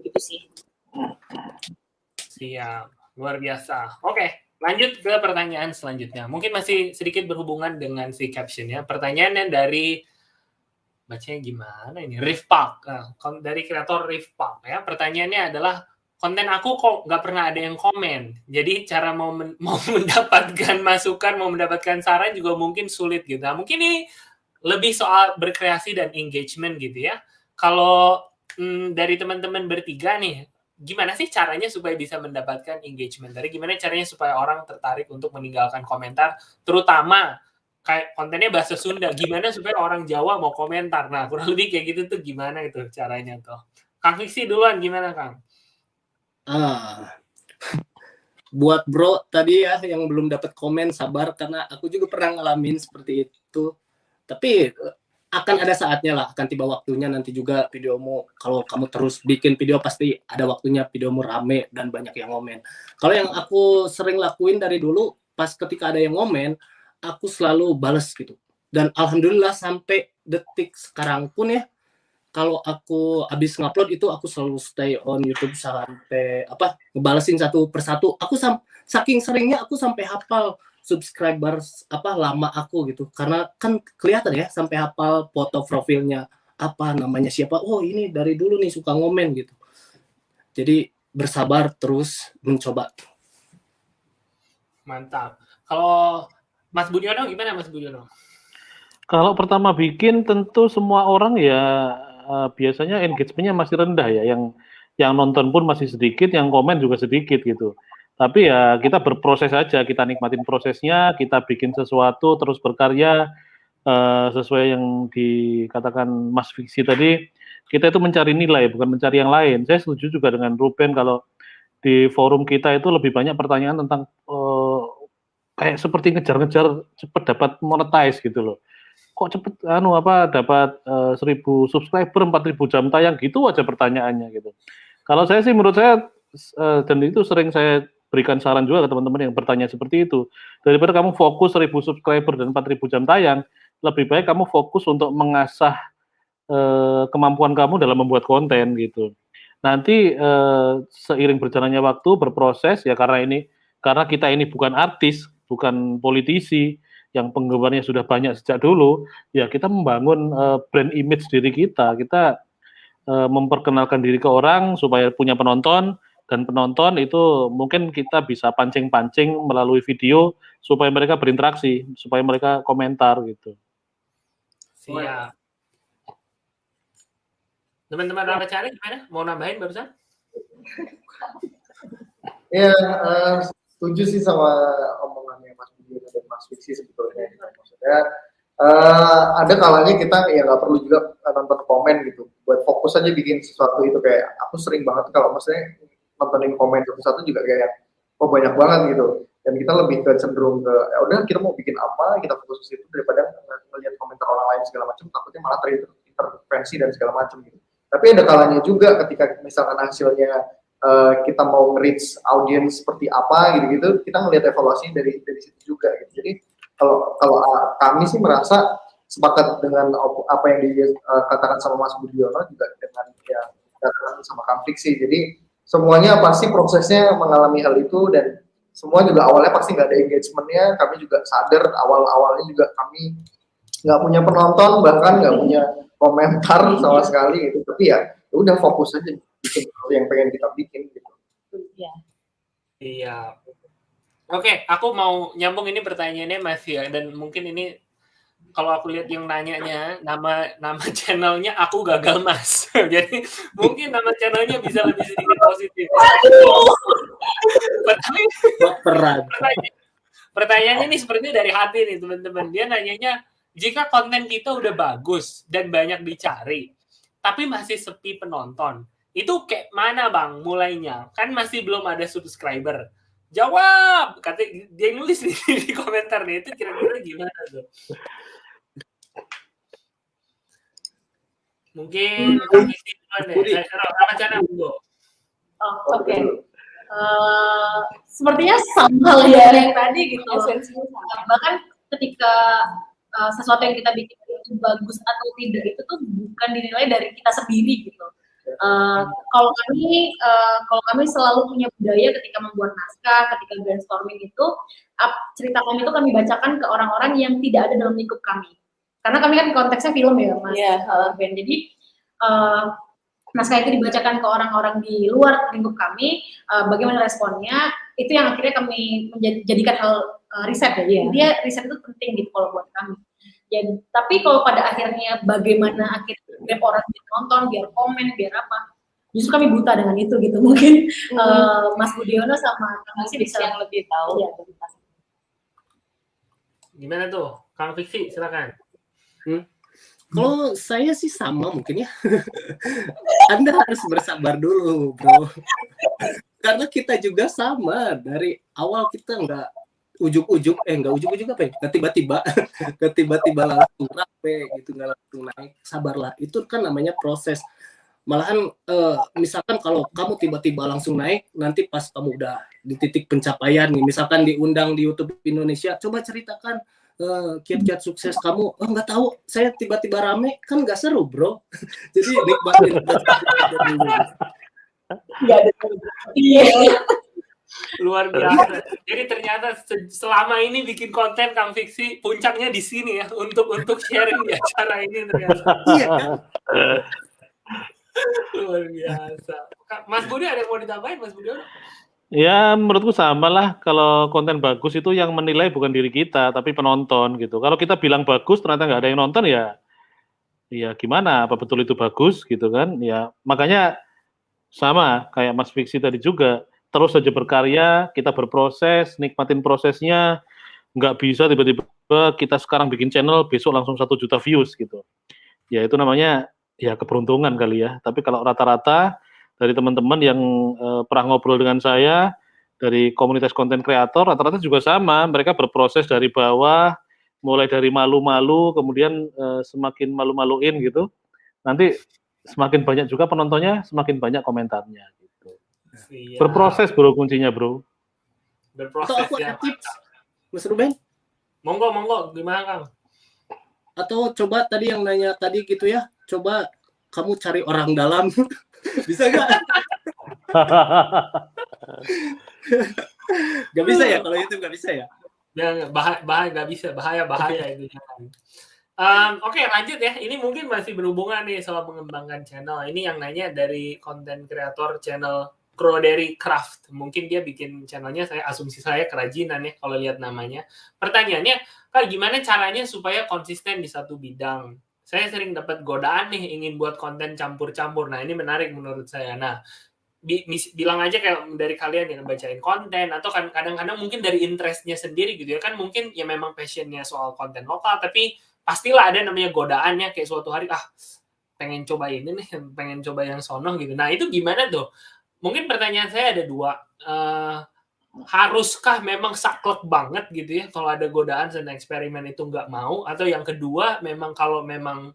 gitu sih. Siap, luar biasa. Oke. Lanjut ke pertanyaan selanjutnya. Mungkin masih sedikit berhubungan dengan si caption ya. Pertanyaannya dari, bacanya gimana ini? Rifpak. Dari kreator Rifpak ya. Pertanyaannya adalah, konten aku kok nggak pernah ada yang komen. Jadi cara mau mendapatkan masukan, mau mendapatkan saran juga mungkin sulit gitu. Nah, mungkin ini lebih soal berkreasi dan engagement gitu ya. Kalau dari teman-teman bertiga nih, gimana sih caranya supaya bisa mendapatkan engagement? Dari gimana caranya supaya orang tertarik untuk meninggalkan komentar, terutama kayak kontennya bahasa Sunda, gimana supaya orang Jawa mau komentar? Nah, kurang lebih kayak gitu tuh gimana itu caranya tuh? Kang Fiksi duluan, gimana Kang? Buat bro tadi ya yang belum dapat komen, sabar, karena aku juga pernah ngalamin seperti itu. Tapi akan ada saatnya lah, akan tiba waktunya nanti juga videomu, kalau kamu terus bikin video pasti ada waktunya videomu rame dan banyak yang ngomen. Kalau yang aku sering lakuin dari dulu, pas ketika ada yang ngomen, aku selalu bales gitu. Dan alhamdulillah sampai detik sekarang pun ya, kalau aku habis ngupload itu aku selalu stay on YouTube sampai ngebalesin satu persatu. Aku saking seringnya aku sampai hafal subscribers lama aku gitu, karena kan kelihatan ya sampai hafal foto profilnya, namanya siapa, oh ini dari dulu nih suka ngomen gitu. Jadi bersabar terus mencoba. Mantap. Kalau Mas Budiono gimana Mas Budiono? Kalau pertama bikin tentu semua orang ya biasanya engagement-nya masih rendah ya, yang nonton pun masih sedikit, yang komen juga sedikit gitu. Tapi ya kita berproses aja, kita nikmatin prosesnya, kita bikin sesuatu terus berkarya sesuai yang dikatakan Mas Fiksi tadi, kita itu mencari nilai bukan mencari yang lain. Saya setuju juga dengan Ruben kalau di forum kita itu lebih banyak pertanyaan tentang kayak seperti ngejar-ngejar cepat dapat monetize gitu loh. Kok cepet dapat 1000 subscriber, 4000 jam tayang gitu aja pertanyaannya gitu. Kalau saya sih menurut saya dan itu sering saya berikan saran juga ke teman-teman yang bertanya seperti itu. Daripada kamu fokus 1000 subscriber dan 4000 jam tayang, lebih baik kamu fokus untuk mengasah kemampuan kamu dalam membuat konten gitu. Nanti seiring berjalannya waktu berproses ya karena kita ini bukan artis, bukan politisi yang penggemarnya sudah banyak sejak dulu, ya kita membangun brand image diri kita memperkenalkan diri ke orang supaya punya penonton, dan penonton itu mungkin kita bisa pancing-pancing melalui video supaya mereka berinteraksi, supaya mereka komentar gitu. Siap. Teman-teman Rama Cari gimana? Mau nambahin barusan? Ya, setuju sih sama omongannya Mas Budiono dan Mas Fiksi sebetulnya. Maksudnya ada kalanya kita ya nggak perlu juga nonton komen gitu, buat fokus aja bikin sesuatu itu. Kayak aku sering banget kalau maksudnya nontonin komen satu-satu juga kayak banyak banget gitu, dan kita lebih ke cenderung ke ya udah kita mau bikin apa, kita fokus ke situ daripada ngelihat komentar orang lain segala macam, takutnya malah terintervensi dan segala macam gitu. Tapi ada kalanya juga ketika misalkan hasilnya kita mau nge-reach audience seperti apa gitu-gitu, kita ngelihat evaluasi dari situ juga gitu. Jadi kalau kami sih merasa sepakat dengan apa yang dikatakan sama Mas Budiono, juga dengan yang dikatakan sama Kang Fiksi. Jadi semuanya pasti prosesnya mengalami hal itu, dan semua juga awalnya pasti nggak ada engagement-nya. Kami juga sadar awalnya juga kami nggak punya penonton, bahkan nggak punya komentar sama sekali gitu. Tapi ya udah fokus aja bikin yang pengen kita bikin gitu. Iya. Oke, aku mau nyambung ini pertanyaannya Mas ya, dan mungkin ini kalau aku lihat yang nanyanya nama channelnya Aku Gagal Mas. Jadi mungkin nama channelnya bisa lebih sedikit positif. Pertanyaannya ini sepertinya dari hati nih teman-teman. Dia nanyanya, jika konten kita udah bagus dan banyak dicari, tapi masih sepi penonton, itu kayak mana Bang mulainya? Kan masih belum ada subscriber. Jawab! Katanya dia nulis di komentar nih, itu kira-kira gimana tuh? Mungkin Oke. Sepertinya sama ya yang tadi gitu. Bahkan ketika sesuatu yang kita bikin itu bagus atau tidak itu tuh bukan dinilai dari kita sendiri gitu. Kalau kami selalu punya budaya ketika membuat naskah, ketika brainstorming itu cerita kami itu kami bacakan ke orang-orang yang tidak ada dalam lingkup kami. Karena kami kan konteksnya film ya, Mas. Ben. Jadi naskah itu dibacakan ke orang-orang di luar lingkup kami, bagaimana responnya, itu yang akhirnya kami menjadikan hal riset ya. Intinya riset itu penting gitu kalau buat kami. Jadi, tapi kalau pada akhirnya bagaimana akhirnya biar orang nonton, biar komen, biar apa, justru kami buta dengan itu gitu. Mungkin Mas Budiono sama Kang Fiksi bisa yang lebih tahu. Ya, gimana tuh, Kang Fiksi, silakan. Kalau saya sih sama mungkin ya. Anda harus bersabar dulu, bro. Karena kita juga sama dari awal, kita nggak ujuk-ujuk apa ya? Tiba-tiba langsung rame gitu, nggak langsung naik. Sabarlah, itu kan namanya proses. Malahan misalkan kalau kamu tiba-tiba langsung naik, nanti pas kamu udah di titik pencapaian nih, misalkan diundang di YouTube Indonesia, coba ceritakan kiat-kiat sukses kamu. Oh, nggak tahu, saya tiba-tiba rame, kan nggak seru, bro. Jadi nikmatin. Iya. Luar biasa. Jadi ternyata selama ini bikin konten Kang Fiksi puncaknya di sini ya, untuk sharing di acara ini ternyata. Iya. Luar biasa. Mas Budi ada yang mau ditambahin, Mas Budi? Ya, menurutku sama lah. Kalau konten bagus itu yang menilai bukan diri kita, tapi penonton gitu. Kalau kita bilang bagus, ternyata nggak ada yang nonton ya gimana? Apa betul itu bagus gitu kan? Ya, makanya sama kayak Mas Fiksi tadi juga. Terus saja berkarya, kita berproses, nikmatin prosesnya. Nggak bisa tiba-tiba kita sekarang bikin channel, besok langsung 1 juta views gitu. Ya itu namanya ya keberuntungan kali ya. Tapi kalau rata-rata dari teman-teman yang pernah ngobrol dengan saya dari komunitas konten kreator rata-rata juga sama, mereka berproses dari bawah, mulai dari malu-malu, kemudian semakin malu-maluin gitu. Nanti semakin banyak juga penontonnya, semakin banyak komentarnya gitu. Siap. Berproses bro kuncinya bro. Berproses Atau aku ya. ada tips, Mas Ruben? Monggo, gimana Kang? Atau coba tadi yang nanya tadi gitu ya, coba kamu cari orang dalam. Bisa nggak? Nggak bisa ya, kalau YouTube nggak bisa ya? Ya, bahaya nggak bisa, bahaya itu jangan. Oke, lanjut ya. Ini mungkin masih berhubungan nih soal mengembangkan channel. Ini yang nanya dari konten kreator channel Crowdery Craft. Mungkin dia bikin channelnya, asumsi saya kerajinan ya kalau lihat namanya. Pertanyaannya, Kak, gimana caranya supaya konsisten di satu bidang? Saya sering dapat godaan nih ingin buat konten campur-campur. Nah, ini menarik menurut saya. Nah, bilang aja kayak dari kalian yang bacain konten atau kan kadang-kadang mungkin dari interestnya sendiri gitu ya kan mungkin ya memang passionnya soal konten lokal tapi pastilah ada namanya godaannya kayak suatu hari pengen coba ini nih pengen coba yang sono gitu. Nah itu gimana tuh? Mungkin pertanyaan saya ada dua. Haruskah memang saklek banget gitu ya kalau ada godaan dan eksperimen itu nggak mau atau yang kedua memang kalau memang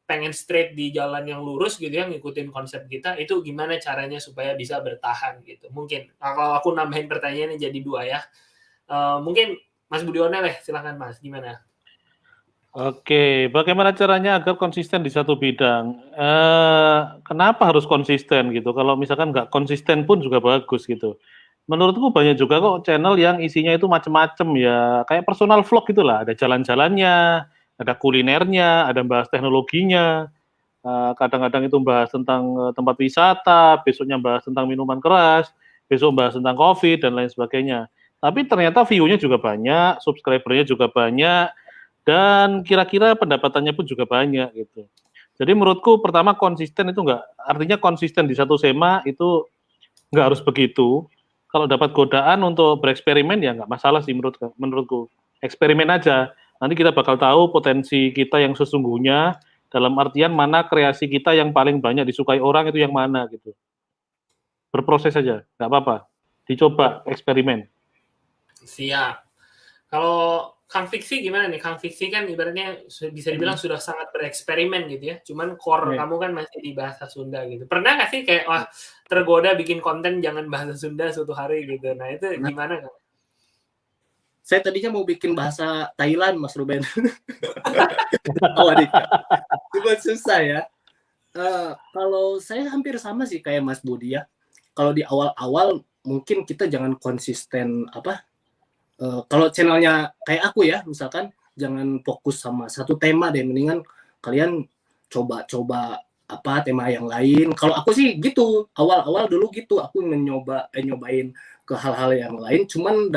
pengen straight di jalan yang lurus gitu ya ngikutin konsep kita itu gimana caranya supaya bisa bertahan gitu mungkin kalau aku nambahin pertanyaannya jadi dua ya mungkin Mas Budiono silakan Mas gimana. Oke, bagaimana caranya agar konsisten di satu bidang? Kenapa harus konsisten gitu? Kalau misalkan nggak konsisten pun juga bagus gitu. Menurutku banyak juga kok channel yang isinya itu macem-macem ya, kayak personal vlog gitulah. Ada jalan-jalannya, ada kulinernya, ada bahas teknologinya. Kadang-kadang itu bahas tentang tempat wisata, besoknya bahas tentang minuman keras, besok bahas tentang COVID dan lain sebagainya. Tapi ternyata view-nya juga banyak, subscriber-nya juga banyak, dan kira-kira pendapatannya pun juga banyak gitu. Jadi menurutku pertama konsisten itu enggak, artinya konsisten di satu tema itu enggak harus begitu. Kalau dapat godaan untuk bereksperimen ya enggak masalah sih menurutku. Eksperimen aja. Nanti kita bakal tahu potensi kita yang sesungguhnya dalam artian mana kreasi kita yang paling banyak disukai orang itu yang mana gitu. Berproses aja, enggak apa-apa. Dicoba eksperimen. Siap. Kalau Kang Fiksi gimana nih? Kang Fiksi kan ibaratnya bisa dibilang sudah sangat bereksperimen gitu ya. Cuman core kamu kan masih di bahasa Sunda gitu. Pernah nggak sih kayak wah tergoda bikin konten jangan bahasa Sunda suatu hari gitu. Nah itu gimana Kang? Saya tadinya mau bikin bahasa Thailand, Mas Ruben. Cuma susah ya. Kalau saya hampir sama sih kayak Mas Budi ya. Kalau di awal-awal mungkin kita jangan konsisten kalau channelnya kayak aku ya, misalkan jangan fokus sama satu tema deh, mendingan kalian coba-coba tema yang lain. Kalau aku sih gitu, awal-awal dulu gitu, aku nyobain ke hal-hal yang lain, cuman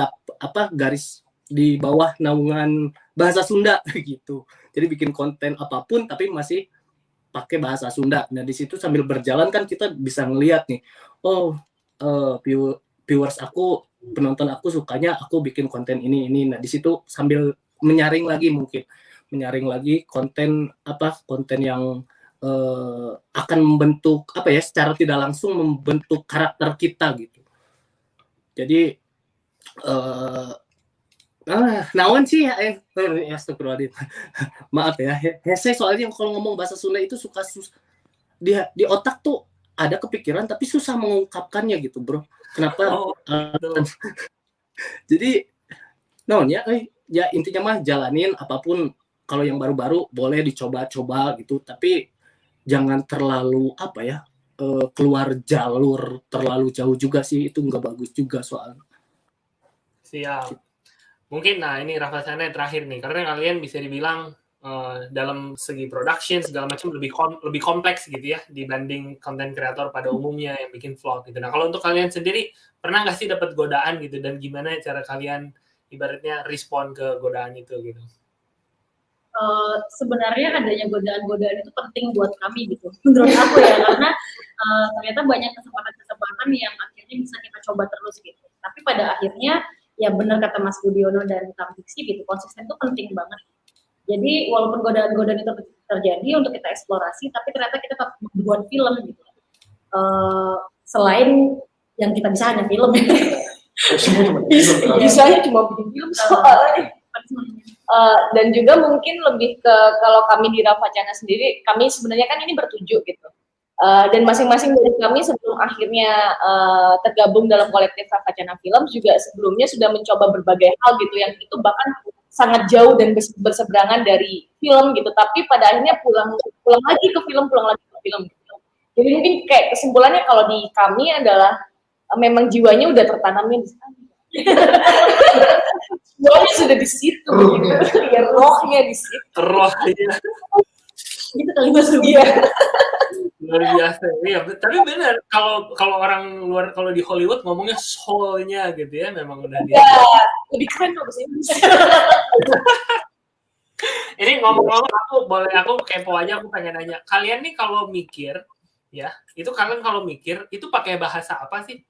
garis di bawah naungan bahasa Sunda gitu. Jadi bikin konten apapun tapi masih pakai bahasa Sunda. Nah di situ sambil berjalan kan kita bisa ngelihat nih, viewers aku, penonton aku sukanya aku bikin konten ini. Nah di situ sambil menyaring lagi konten yang akan membentuk secara tidak langsung membentuk karakter kita gitu. Jadi naon sih ya astagfirullahaladzim. Maaf ya. Saya soalnya kalau ngomong bahasa Sunda itu suka di otak tuh ada kepikiran tapi susah mengungkapkannya gitu, Bro. Kenapa? Jadi ya intinya mah jalanin apapun. Kalau yang baru-baru boleh dicoba-coba gitu, tapi jangan terlalu keluar jalur terlalu jauh juga sih, itu nggak bagus juga soalnya. Siap. Mungkin ini Rafa Sana terakhir nih, karena kalian bisa dibilang dalam segi production segala macam lebih kompleks gitu ya dibanding konten kreator pada umumnya yang bikin vlog gitu. Nah kalau untuk kalian sendiri pernah nggak sih dapat godaan gitu dan gimana cara kalian ibaratnya respon ke godaan itu gitu? Sebenarnya adanya godaan-godaan itu penting buat kami gitu menurut aku ya karena ternyata banyak kesempatan-kesempatan yang akhirnya bisa kita coba terus gitu. Tapi pada akhirnya ya benar kata Mas Budiono dan Kang Diksi gitu, konsisten itu penting banget. Jadi walaupun godaan-godaan itu terjadi untuk kita eksplorasi, tapi ternyata kita tetap membuat film gitu. Selain yang kita bisa hanya film ya. Bisanya cuma bikin film soalnya. Dan juga mungkin lebih ke kalau kami di Ravacana sendiri, kami sebenarnya kan ini bertujuh gitu. Dan masing-masing dari kami sebelum akhirnya tergabung dalam kolektif Ravacana Films juga sebelumnya sudah mencoba berbagai hal gitu yang itu bahkan sangat jauh dan berseberangan dari film gitu, tapi pada akhirnya pulang lagi ke film gitu. Jadi mungkin kayak kesimpulannya kalau di kami adalah memang jiwanya udah tertanamnya di sana. Jiwanya sudah di situ gitu. Ya, rohnya di situ. Rohnya. Gitu kali Mas Ruby. Luar biasa. Iya, tapi benar kalau orang luar kalau di Hollywood ngomongnya soul-nya gitu ya, memang udah dia. Ya, lebih keren loh bahasa Indonesia. Ini ngomong-ngomong aku kepo aja, aku pengen nanya. Kalian nih kalau mikir ya, kalian kalau mikir itu pakai bahasa apa sih?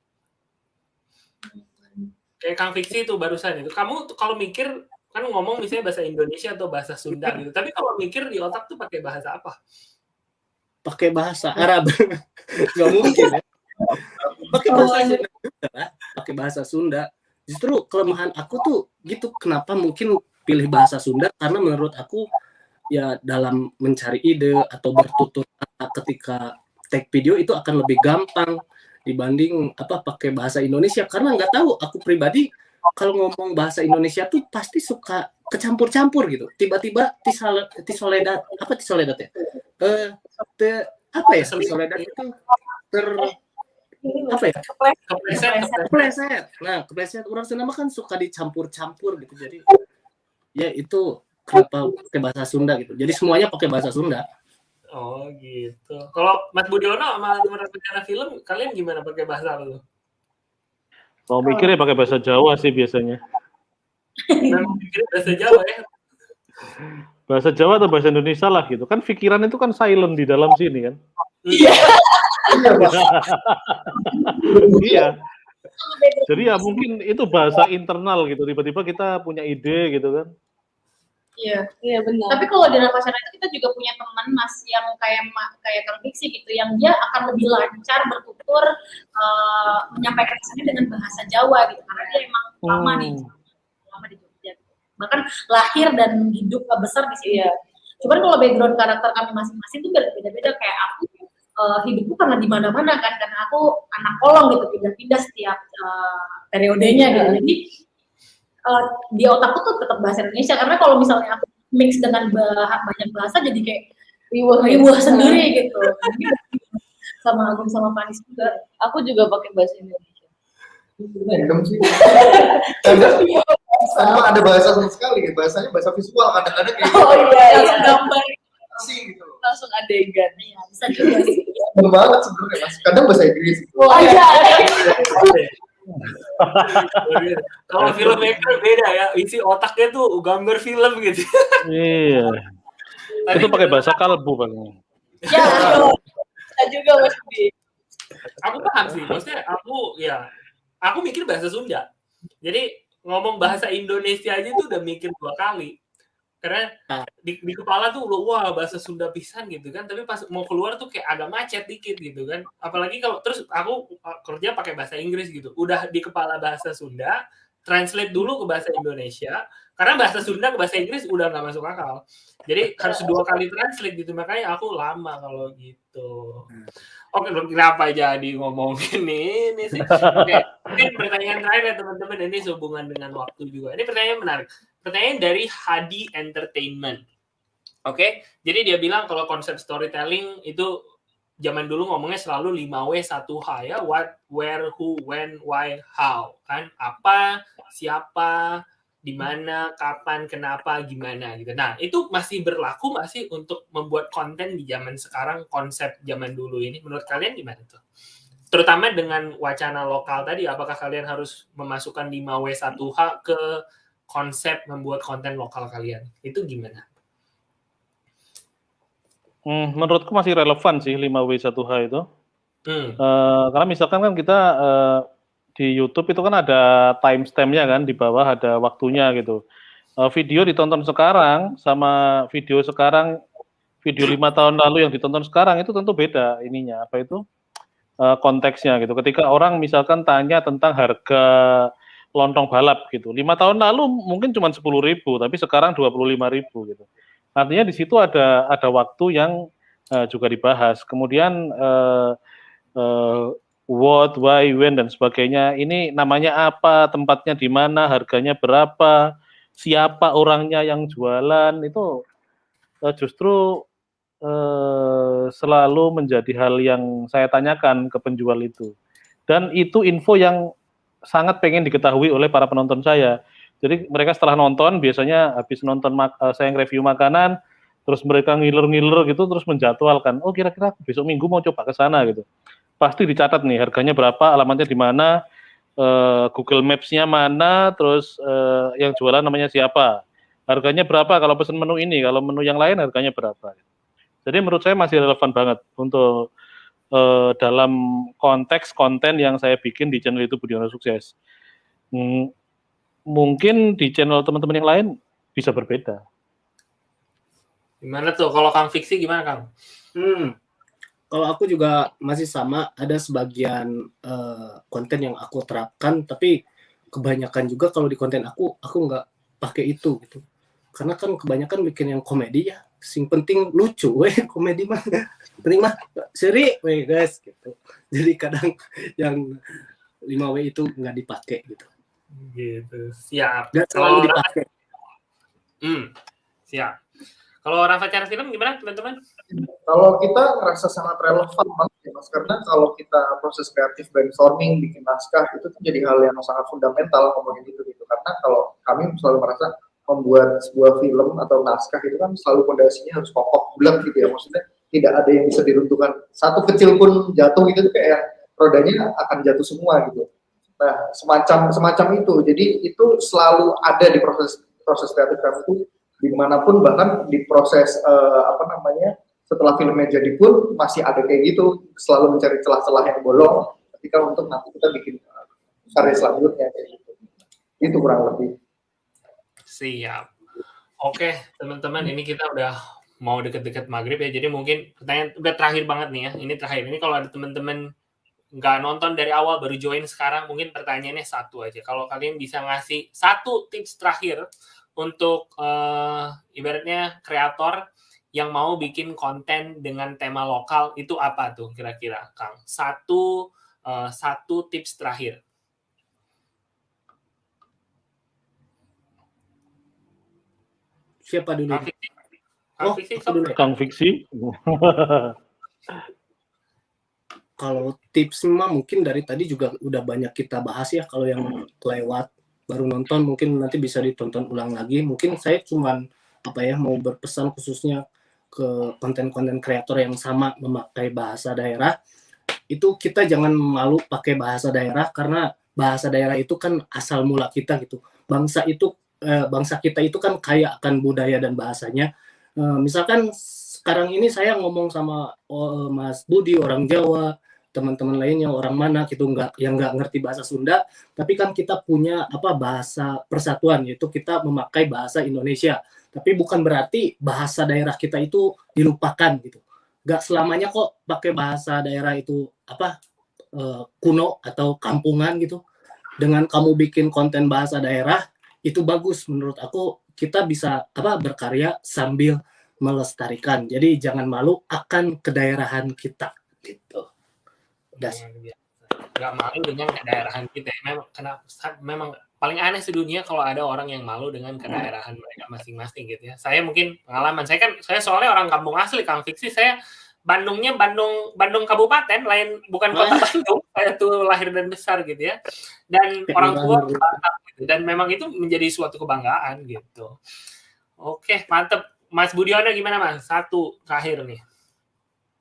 Kayak Kang Fiksi itu barusan itu. Kamu kalau mikir kan ngomong misalnya bahasa Indonesia atau bahasa Sunda gitu. Tapi kalau mikir di otak tuh pakai bahasa apa? Pakai bahasa Arab. Nggak mungkin ya. Pakai bahasa Sunda. Justru kelemahan aku tuh gitu. Kenapa mungkin pilih bahasa Sunda? Karena menurut aku ya dalam mencari ide atau bertutur ketika take video itu akan lebih gampang dibanding pakai bahasa Indonesia. Karena nggak tahu, aku pribadi kalau ngomong bahasa Indonesia tuh pasti suka kecampur-campur gitu. Tiba-tiba tisoledat ya? Tisoledat itu kepleset. Nah, kepleset orang Sunda kan suka dicampur-campur gitu. Jadi ya itu kenapa pakai bahasa Sunda gitu. Jadi semuanya pakai bahasa Sunda. Oh gitu. Kalau Mas Budiono sama Ravacana Film, kalian gimana pakai bahasa apa tuh? Kalau mikirnya pakai bahasa Jawa sih biasanya. Memang mikirnya bahasa Jawa ya? Bahasa Jawa atau bahasa Indonesia lah gitu. Kan pikiran itu kan silent di dalam sini kan. Iya. Iya. Jadi ya mungkin itu bahasa internal gitu. Tiba-tiba kita punya ide gitu kan. Iya benar. Tapi kalau di Ravacana itu kita juga punya teman Mas yang kayak Kang Diksi gitu, yang dia akan lebih lancar bertutur menyampaikan pesannya dengan bahasa Jawa gitu, karena dia emang lama di Jogja. Bahkan lahir dan hidup besar di sini. Cuman kalau background karakter kami masing-masing itu beda-beda. Kayak aku hidupku karena di mana-mana kan, karena aku anak kolong gitu, pindah-pindah setiap periodenya gitu. Jadi di otakku tuh tetap bahasa Indonesia, karena kalau misalnya aku mix dengan banyak bahasa jadi kayak riwah sendiri gitu. Sama Agung sama Fanis juga, aku juga pakai bahasa Indonesia. Sama ada bahasa sama sekali, bahasanya bahasa visual kadang-kadang kayak langsung gambar sih gitu. Langsung adegan. Iya, bisa juga sih. Bener banget sebenarnya Mas. Kadang bahasa Inggris. Kalau filmmaker beda ya, isi otaknya tuh gambar film gitu. Iya. Itu pakai bahasa kalbu paling. Ya, bisa juga Mas Budi. Aku paham sih, maksudnya aku mikir bahasa Sunda. Jadi ngomong bahasa Indonesia aja tuh udah mikir 2 kali. Karena di kepala tuh wah bahasa Sunda pisan gitu kan, tapi pas mau keluar tuh kayak agak macet dikit gitu kan. Apalagi kalau terus aku kerja pakai bahasa Inggris gitu. Udah di kepala bahasa Sunda, translate dulu ke bahasa Indonesia. Karena bahasa Sunda ke bahasa Inggris udah nggak masuk akal. Jadi harus 2 kali translate gitu, makanya aku lama kalau gitu. Oke, kenapa jadi ngomongin ini sih? Oke, ini pertanyaan terakhir ya teman-teman, ini sehubungan dengan waktu juga. Ini pertanyaan menarik. Pertanyaan dari Hadi Entertainment. Oke, jadi dia bilang kalau konsep storytelling itu zaman dulu ngomongnya selalu 5W 1H ya, what, where, who, when, why, how, kan? Apa, siapa, di mana, kapan, kenapa, gimana gitu. Nah, itu masih berlaku masih untuk membuat konten di zaman sekarang, konsep zaman dulu ini. Menurut kalian gimana tuh? Terutama dengan wacana lokal tadi, apakah kalian harus memasukkan 5W1H ke konsep membuat konten lokal kalian? Itu gimana? Menurutku masih relevan sih 5W1H itu. Karena misalkan kan kita di YouTube itu kan ada timestamp-nya kan, di bawah ada waktunya gitu. Video ditonton sekarang sama video sekarang, video 5 tahun lalu yang ditonton sekarang itu tentu beda ininya, apa itu konteksnya gitu. Ketika orang misalkan tanya tentang harga lontong balap gitu, 5 tahun lalu mungkin cuma 10.000, tapi sekarang 25.000 gitu. Artinya di situ ada waktu yang juga dibahas. Kemudian what, why, when, dan sebagainya. Ini namanya apa, tempatnya di mana, harganya berapa, siapa orangnya yang jualan, itu justru selalu menjadi hal yang saya tanyakan ke penjual itu. Dan itu info yang sangat pengen diketahui oleh para penonton saya. Jadi mereka setelah nonton, biasanya habis nonton saya nge-review makanan, terus mereka ngiler-ngiler gitu, terus menjadwalkan, oh kira-kira besok minggu mau coba ke sana gitu. Pasti dicatat nih harganya berapa, alamatnya di mana, Google Maps-nya mana, terus yang jualan namanya siapa, harganya berapa kalau pesan menu ini, kalau menu yang lain harganya berapa. Jadi menurut saya masih relevan banget untuk dalam konteks konten yang saya bikin di channel YouTube Budiono Sukses. Mungkin di channel teman-teman yang lain bisa berbeda. Gimana tuh? Kalau Kang Fiksi gimana, Kang? Kalau aku juga masih sama, ada sebagian konten yang aku terapkan, tapi kebanyakan juga kalau di konten aku nggak pakai itu gitu. Karena kan kebanyakan bikin yang komedi ya, sing penting lucu, komedi mah penting mah seri, guys gitu. Jadi kadang yang 5W itu nggak dipakai gitu. Gitu, siap. Nggak selalu dipakai. Siap. Kalau Rafa Cara Film gimana teman-teman? Kalau kita ngerasa sangat relevan banget ya Mas, karena kalau kita proses kreatif brainstorming, bikin naskah, itu tuh jadi hal yang sangat fundamental ngomongin itu gitu. Karena kalau kami selalu merasa membuat sebuah film atau naskah itu kan selalu fondasinya harus kokoh, bulat gitu ya. Maksudnya tidak ada yang bisa diruntuhkan. Satu kecil pun jatuh gitu tuh kayak rodanya akan jatuh semua gitu. Nah, semacam itu. Jadi itu selalu ada di proses kreatif kami itu dimanapun, bahkan di proses setelah filmnya jadi pun masih ada kayak gitu, selalu mencari celah-celah yang bolong ketika untuk nanti kita bikin karya selanjutnya kayak gitu. Itu kurang lebih. Siap. Oke, teman-teman, ini kita udah mau deket-deket maghrib ya, jadi mungkin pertanyaan udah terakhir banget nih ya. Ini terakhir. Ini kalau ada teman-teman nggak nonton dari awal baru join sekarang, mungkin pertanyaannya satu aja. Kalau kalian bisa ngasih satu tips terakhir untuk ibaratnya kreator yang mau bikin konten dengan tema lokal, itu apa tuh kira-kira, Kang? Satu tips terakhir. Siapa dulu? Kang Fiksi. Kalau tips mah mungkin dari tadi juga udah banyak kita bahas ya. Kalau yang lewat baru nonton mungkin nanti bisa ditonton ulang lagi. Mungkin saya cuman mau berpesan khususnya ke konten-konten kreator yang sama memakai bahasa daerah. Itu kita jangan malu pakai bahasa daerah, karena bahasa daerah itu kan asal mula kita gitu. Bangsa kita itu kan kaya akan budaya dan bahasanya. Misalkan sekarang ini saya ngomong sama Mas Budi orang Jawa, teman-teman lainnya orang mana gitu yang nggak ngerti bahasa Sunda, tapi kan kita punya bahasa persatuan, yaitu kita memakai bahasa Indonesia. Tapi bukan berarti bahasa daerah kita itu dilupakan gitu. Nggak selamanya kok pakai bahasa daerah itu kuno atau kampungan gitu. Dengan kamu bikin konten bahasa daerah itu bagus menurut aku. Kita bisa berkarya sambil melestarikan. Jadi jangan malu akan kedaerahan kita gitu. Gak malu dengan kedaerahan kita. Memang paling aneh sedunia kalau ada orang yang malu dengan kedaerahan mereka masing-masing gitu ya. Saya mungkin pengalaman, saya soalnya orang kampung asli, Kang Fiksi, saya Bandungnya Bandung Kabupaten, lain bukan kota Bandung. Saya tuh lahir dan besar gitu ya. Dan orang tua bangga gitu. Dan memang itu menjadi suatu kebanggaan gitu. Oke, mantep. Mas Budiono gimana Mas? Satu terakhir nih.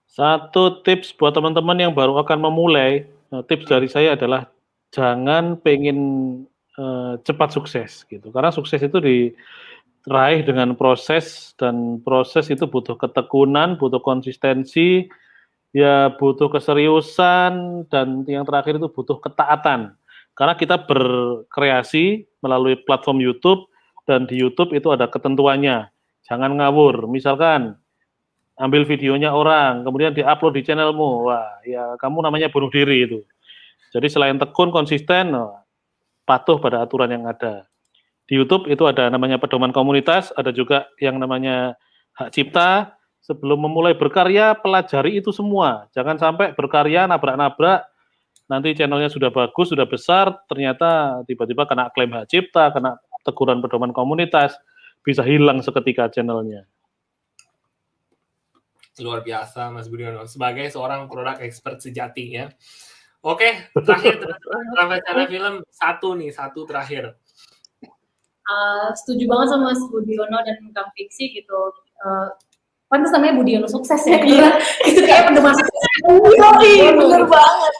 Satu tips buat teman-teman yang baru akan memulai, tips dari saya adalah jangan pengen cepat sukses gitu. Karena sukses itu diraih dengan proses, dan proses itu butuh ketekunan, butuh konsistensi, ya butuh keseriusan, dan yang terakhir itu butuh ketaatan. Karena kita berkreasi melalui platform YouTube, dan di YouTube itu ada ketentuannya. Jangan ngawur. Misalkan ambil videonya orang, kemudian diupload di channelmu, wah ya kamu namanya bunuh diri itu. Jadi selain tekun, konsisten, patuh pada aturan yang ada. Di YouTube itu ada namanya pedoman komunitas, ada juga yang namanya hak cipta. Sebelum memulai berkarya, pelajari itu semua. Jangan sampai berkarya nabrak-nabrak, nanti channelnya sudah bagus, sudah besar, ternyata tiba-tiba kena klaim hak cipta, kena teguran pedoman komunitas, bisa hilang seketika channelnya. Luar biasa Mas Budiono, sebagai seorang produk expert sejati ya. Oke, terakhir Ramacana Film satu terakhir. Setuju banget sama Mas Budiono dan Kang Fiksi gitu. Pantas namanya Budiono sukses ya. Itu kayak pedoman sukses. Bener banget.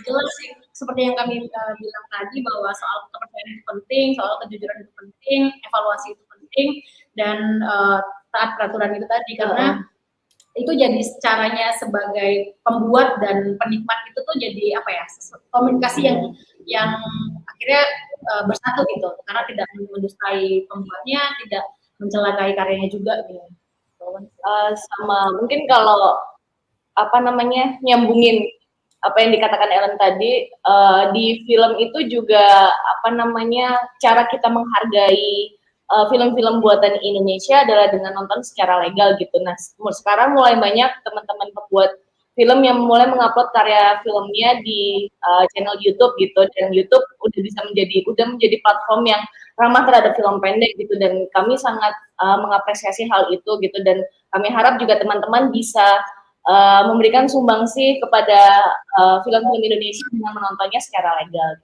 Jelas sih, seperti yang kami bilang tadi bahwa soal kepercayaan itu penting, soal kejujuran itu penting, evaluasi itu penting, dan taat peraturan itu tadi karena itu jadi caranya sebagai pembuat dan penikmat itu tuh jadi apa ya, komunikasi yang akhirnya bersatu gitu, karena tidak mendustai pembuatnya, tidak mencelakai karyanya juga gitu. Sama mungkin kalau nyambungin apa yang dikatakan Ellen tadi, di film itu juga cara kita menghargai film-film buatan Indonesia adalah dengan nonton secara legal gitu. Nah, sekarang mulai banyak teman-teman pembuat film yang mulai mengupload karya filmnya di channel YouTube gitu, dan YouTube udah menjadi platform yang ramah terhadap film pendek gitu, dan kami sangat mengapresiasi hal itu gitu, dan kami harap juga teman-teman bisa memberikan sumbangsi kepada film-film Indonesia dengan menontonnya secara legal.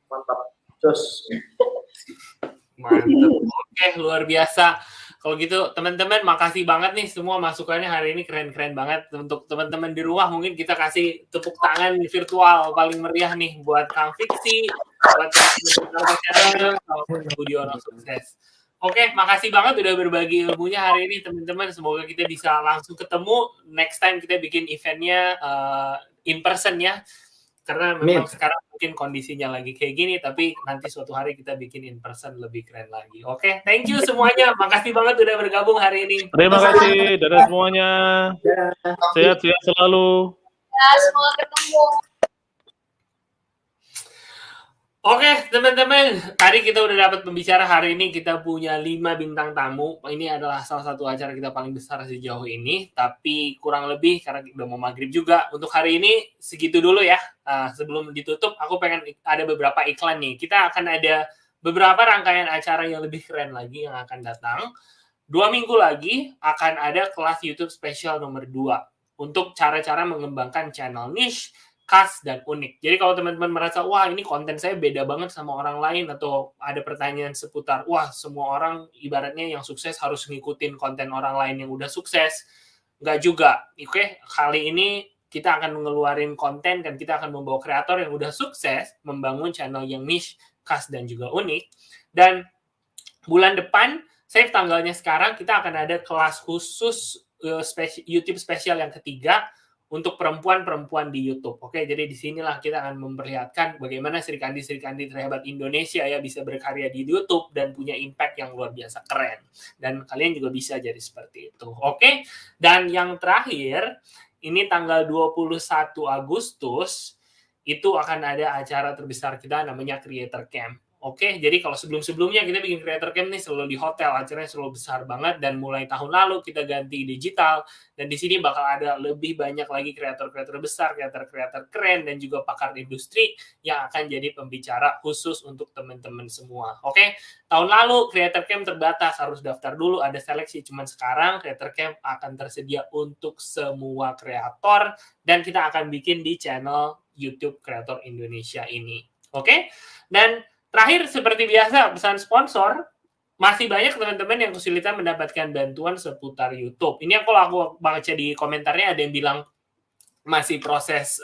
Mantap, terus. Mantap. Oke, luar biasa. Kalau gitu teman-teman makasih banget nih semua masukannya hari ini, keren-keren banget. Untuk teman-teman di rumah mungkin kita kasih tepuk tangan virtual paling meriah nih buat Kang Fiksi, buat Budiono sukses. Oke, makasih banget udah berbagi ilmunya hari ini teman-teman. Semoga kita bisa langsung ketemu. Next time kita bikin eventnya in person ya. Karena memang sekarang mungkin kondisinya lagi kayak gini, tapi nanti suatu hari kita bikin in person lebih keren lagi. Oke, thank you semuanya. Makasih banget udah bergabung hari ini. Terima kasih, dadah semuanya. Sehat-sehat selalu. Ya, semoga ketemu. Oke, teman-teman, tadi kita udah dapat pembicara. Hari ini kita punya 5 bintang tamu. Ini adalah salah satu acara kita paling besar sejauh ini, tapi kurang lebih karena udah mau maghrib juga. Untuk hari ini segitu dulu ya. Sebelum ditutup, aku pengen ada beberapa iklan nih. Kita akan ada beberapa rangkaian acara yang lebih keren lagi yang akan datang. 2 minggu lagi akan ada kelas YouTube spesial nomor 2 untuk cara-cara mengembangkan channel niche, khas dan unik. Jadi kalau teman-teman merasa, wah ini konten saya beda banget sama orang lain, atau ada pertanyaan seputar, wah semua orang ibaratnya yang sukses harus ngikutin konten orang lain yang udah sukses. Nggak juga. Oke, kali ini kita akan ngeluarin konten dan kita akan membawa kreator yang udah sukses membangun channel yang niche, khas dan juga unik. Dan bulan depan, save tanggalnya sekarang, kita akan ada kelas khusus YouTube spesial yang ketiga untuk perempuan-perempuan di YouTube. Oke, jadi di sinilah kita akan memperlihatkan bagaimana Sri Kandi terhebat Indonesia ya bisa berkarya di YouTube dan punya impact yang luar biasa keren. Dan kalian juga bisa jadi seperti itu. Oke, dan yang terakhir, ini tanggal 21 Agustus, itu akan ada acara terbesar kita namanya Creator Camp. Oke, jadi kalau sebelum-sebelumnya kita bikin creator camp nih selalu di hotel, acaranya selalu besar banget, dan mulai tahun lalu kita ganti digital, dan di sini bakal ada lebih banyak lagi kreator-kreator besar, kreator-kreator keren, dan juga pakar industri yang akan jadi pembicara khusus untuk teman-teman semua. Oke, tahun lalu creator camp terbatas, harus daftar dulu, ada seleksi, cuman sekarang creator camp akan tersedia untuk semua kreator, dan kita akan bikin di channel YouTube Kreator Indonesia ini. Oke, dan terakhir, seperti biasa, pesan sponsor, masih banyak teman-teman yang kesulitan mendapatkan bantuan seputar YouTube. Ini aku baca di komentarnya, ada yang bilang masih proses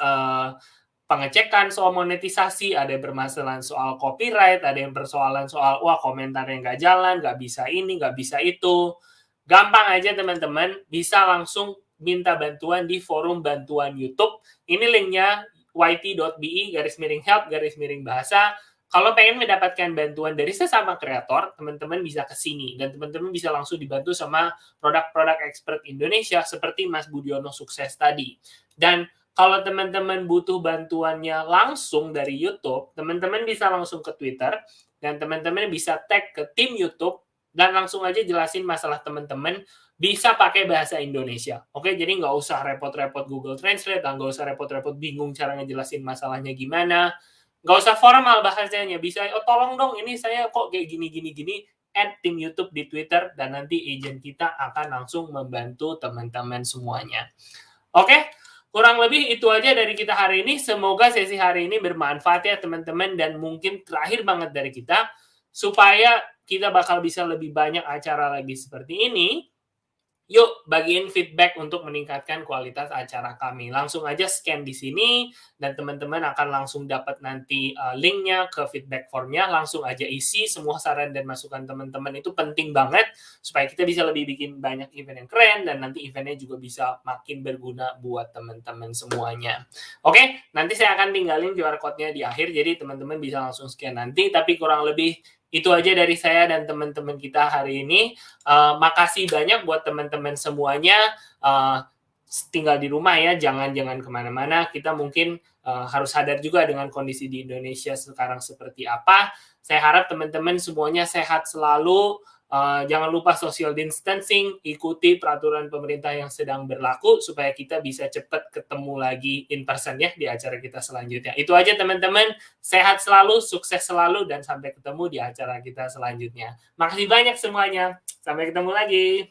pengecekan soal monetisasi, ada yang bermasalahan soal copyright, ada yang persoalan soal, wah komentarnya nggak jalan, nggak bisa ini, nggak bisa itu. Gampang aja teman-teman, bisa langsung minta bantuan di forum bantuan YouTube. Ini linknya yt.be/help/bahasa. Kalau pengen mendapatkan bantuan dari sesama kreator, teman-teman bisa ke sini dan teman-teman bisa langsung dibantu sama produk-produk expert Indonesia seperti Mas Budiono Sukses tadi. Dan kalau teman-teman butuh bantuannya langsung dari YouTube, teman-teman bisa langsung ke Twitter dan teman-teman bisa tag ke tim YouTube dan langsung aja jelasin masalah teman-teman, bisa pakai bahasa Indonesia. Oke, jadi nggak usah repot-repot Google Translate, nggak usah repot-repot bingung cara ngejelasin masalahnya gimana. Nggak usah formal bahasanya, bisa, oh tolong dong ini saya kok kayak gini, add tim YouTube di Twitter, dan nanti agent kita akan langsung membantu teman-teman semuanya. Oke, kurang lebih itu aja dari kita hari ini. Semoga sesi hari ini bermanfaat ya teman-teman, dan mungkin terakhir banget dari kita, supaya kita bakal bisa lebih banyak acara lagi seperti ini, yuk bagiin feedback untuk meningkatkan kualitas acara kami. Langsung aja scan di sini dan teman-teman akan langsung dapat nanti linknya ke feedback formnya. Langsung aja isi semua saran dan masukan teman-teman, itu penting banget supaya kita bisa lebih bikin banyak event yang keren dan nanti eventnya juga bisa makin berguna buat teman-teman semuanya. Oke, nanti saya akan tinggalin QR code-nya di akhir, jadi teman-teman bisa langsung scan nanti. Tapi kurang lebih itu aja dari saya dan teman-teman kita hari ini. Makasih banyak buat teman-teman semuanya. Tinggal di rumah ya, jangan kemana-mana. Kita mungkin harus sadar juga dengan kondisi di Indonesia sekarang seperti apa. Saya harap teman-teman semuanya sehat selalu. Jangan lupa social distancing, ikuti peraturan pemerintah yang sedang berlaku supaya kita bisa cepat ketemu lagi in person ya di acara kita selanjutnya. Itu aja teman-teman, sehat selalu, sukses selalu, dan sampai ketemu di acara kita selanjutnya. Makasih banyak semuanya, sampai ketemu lagi.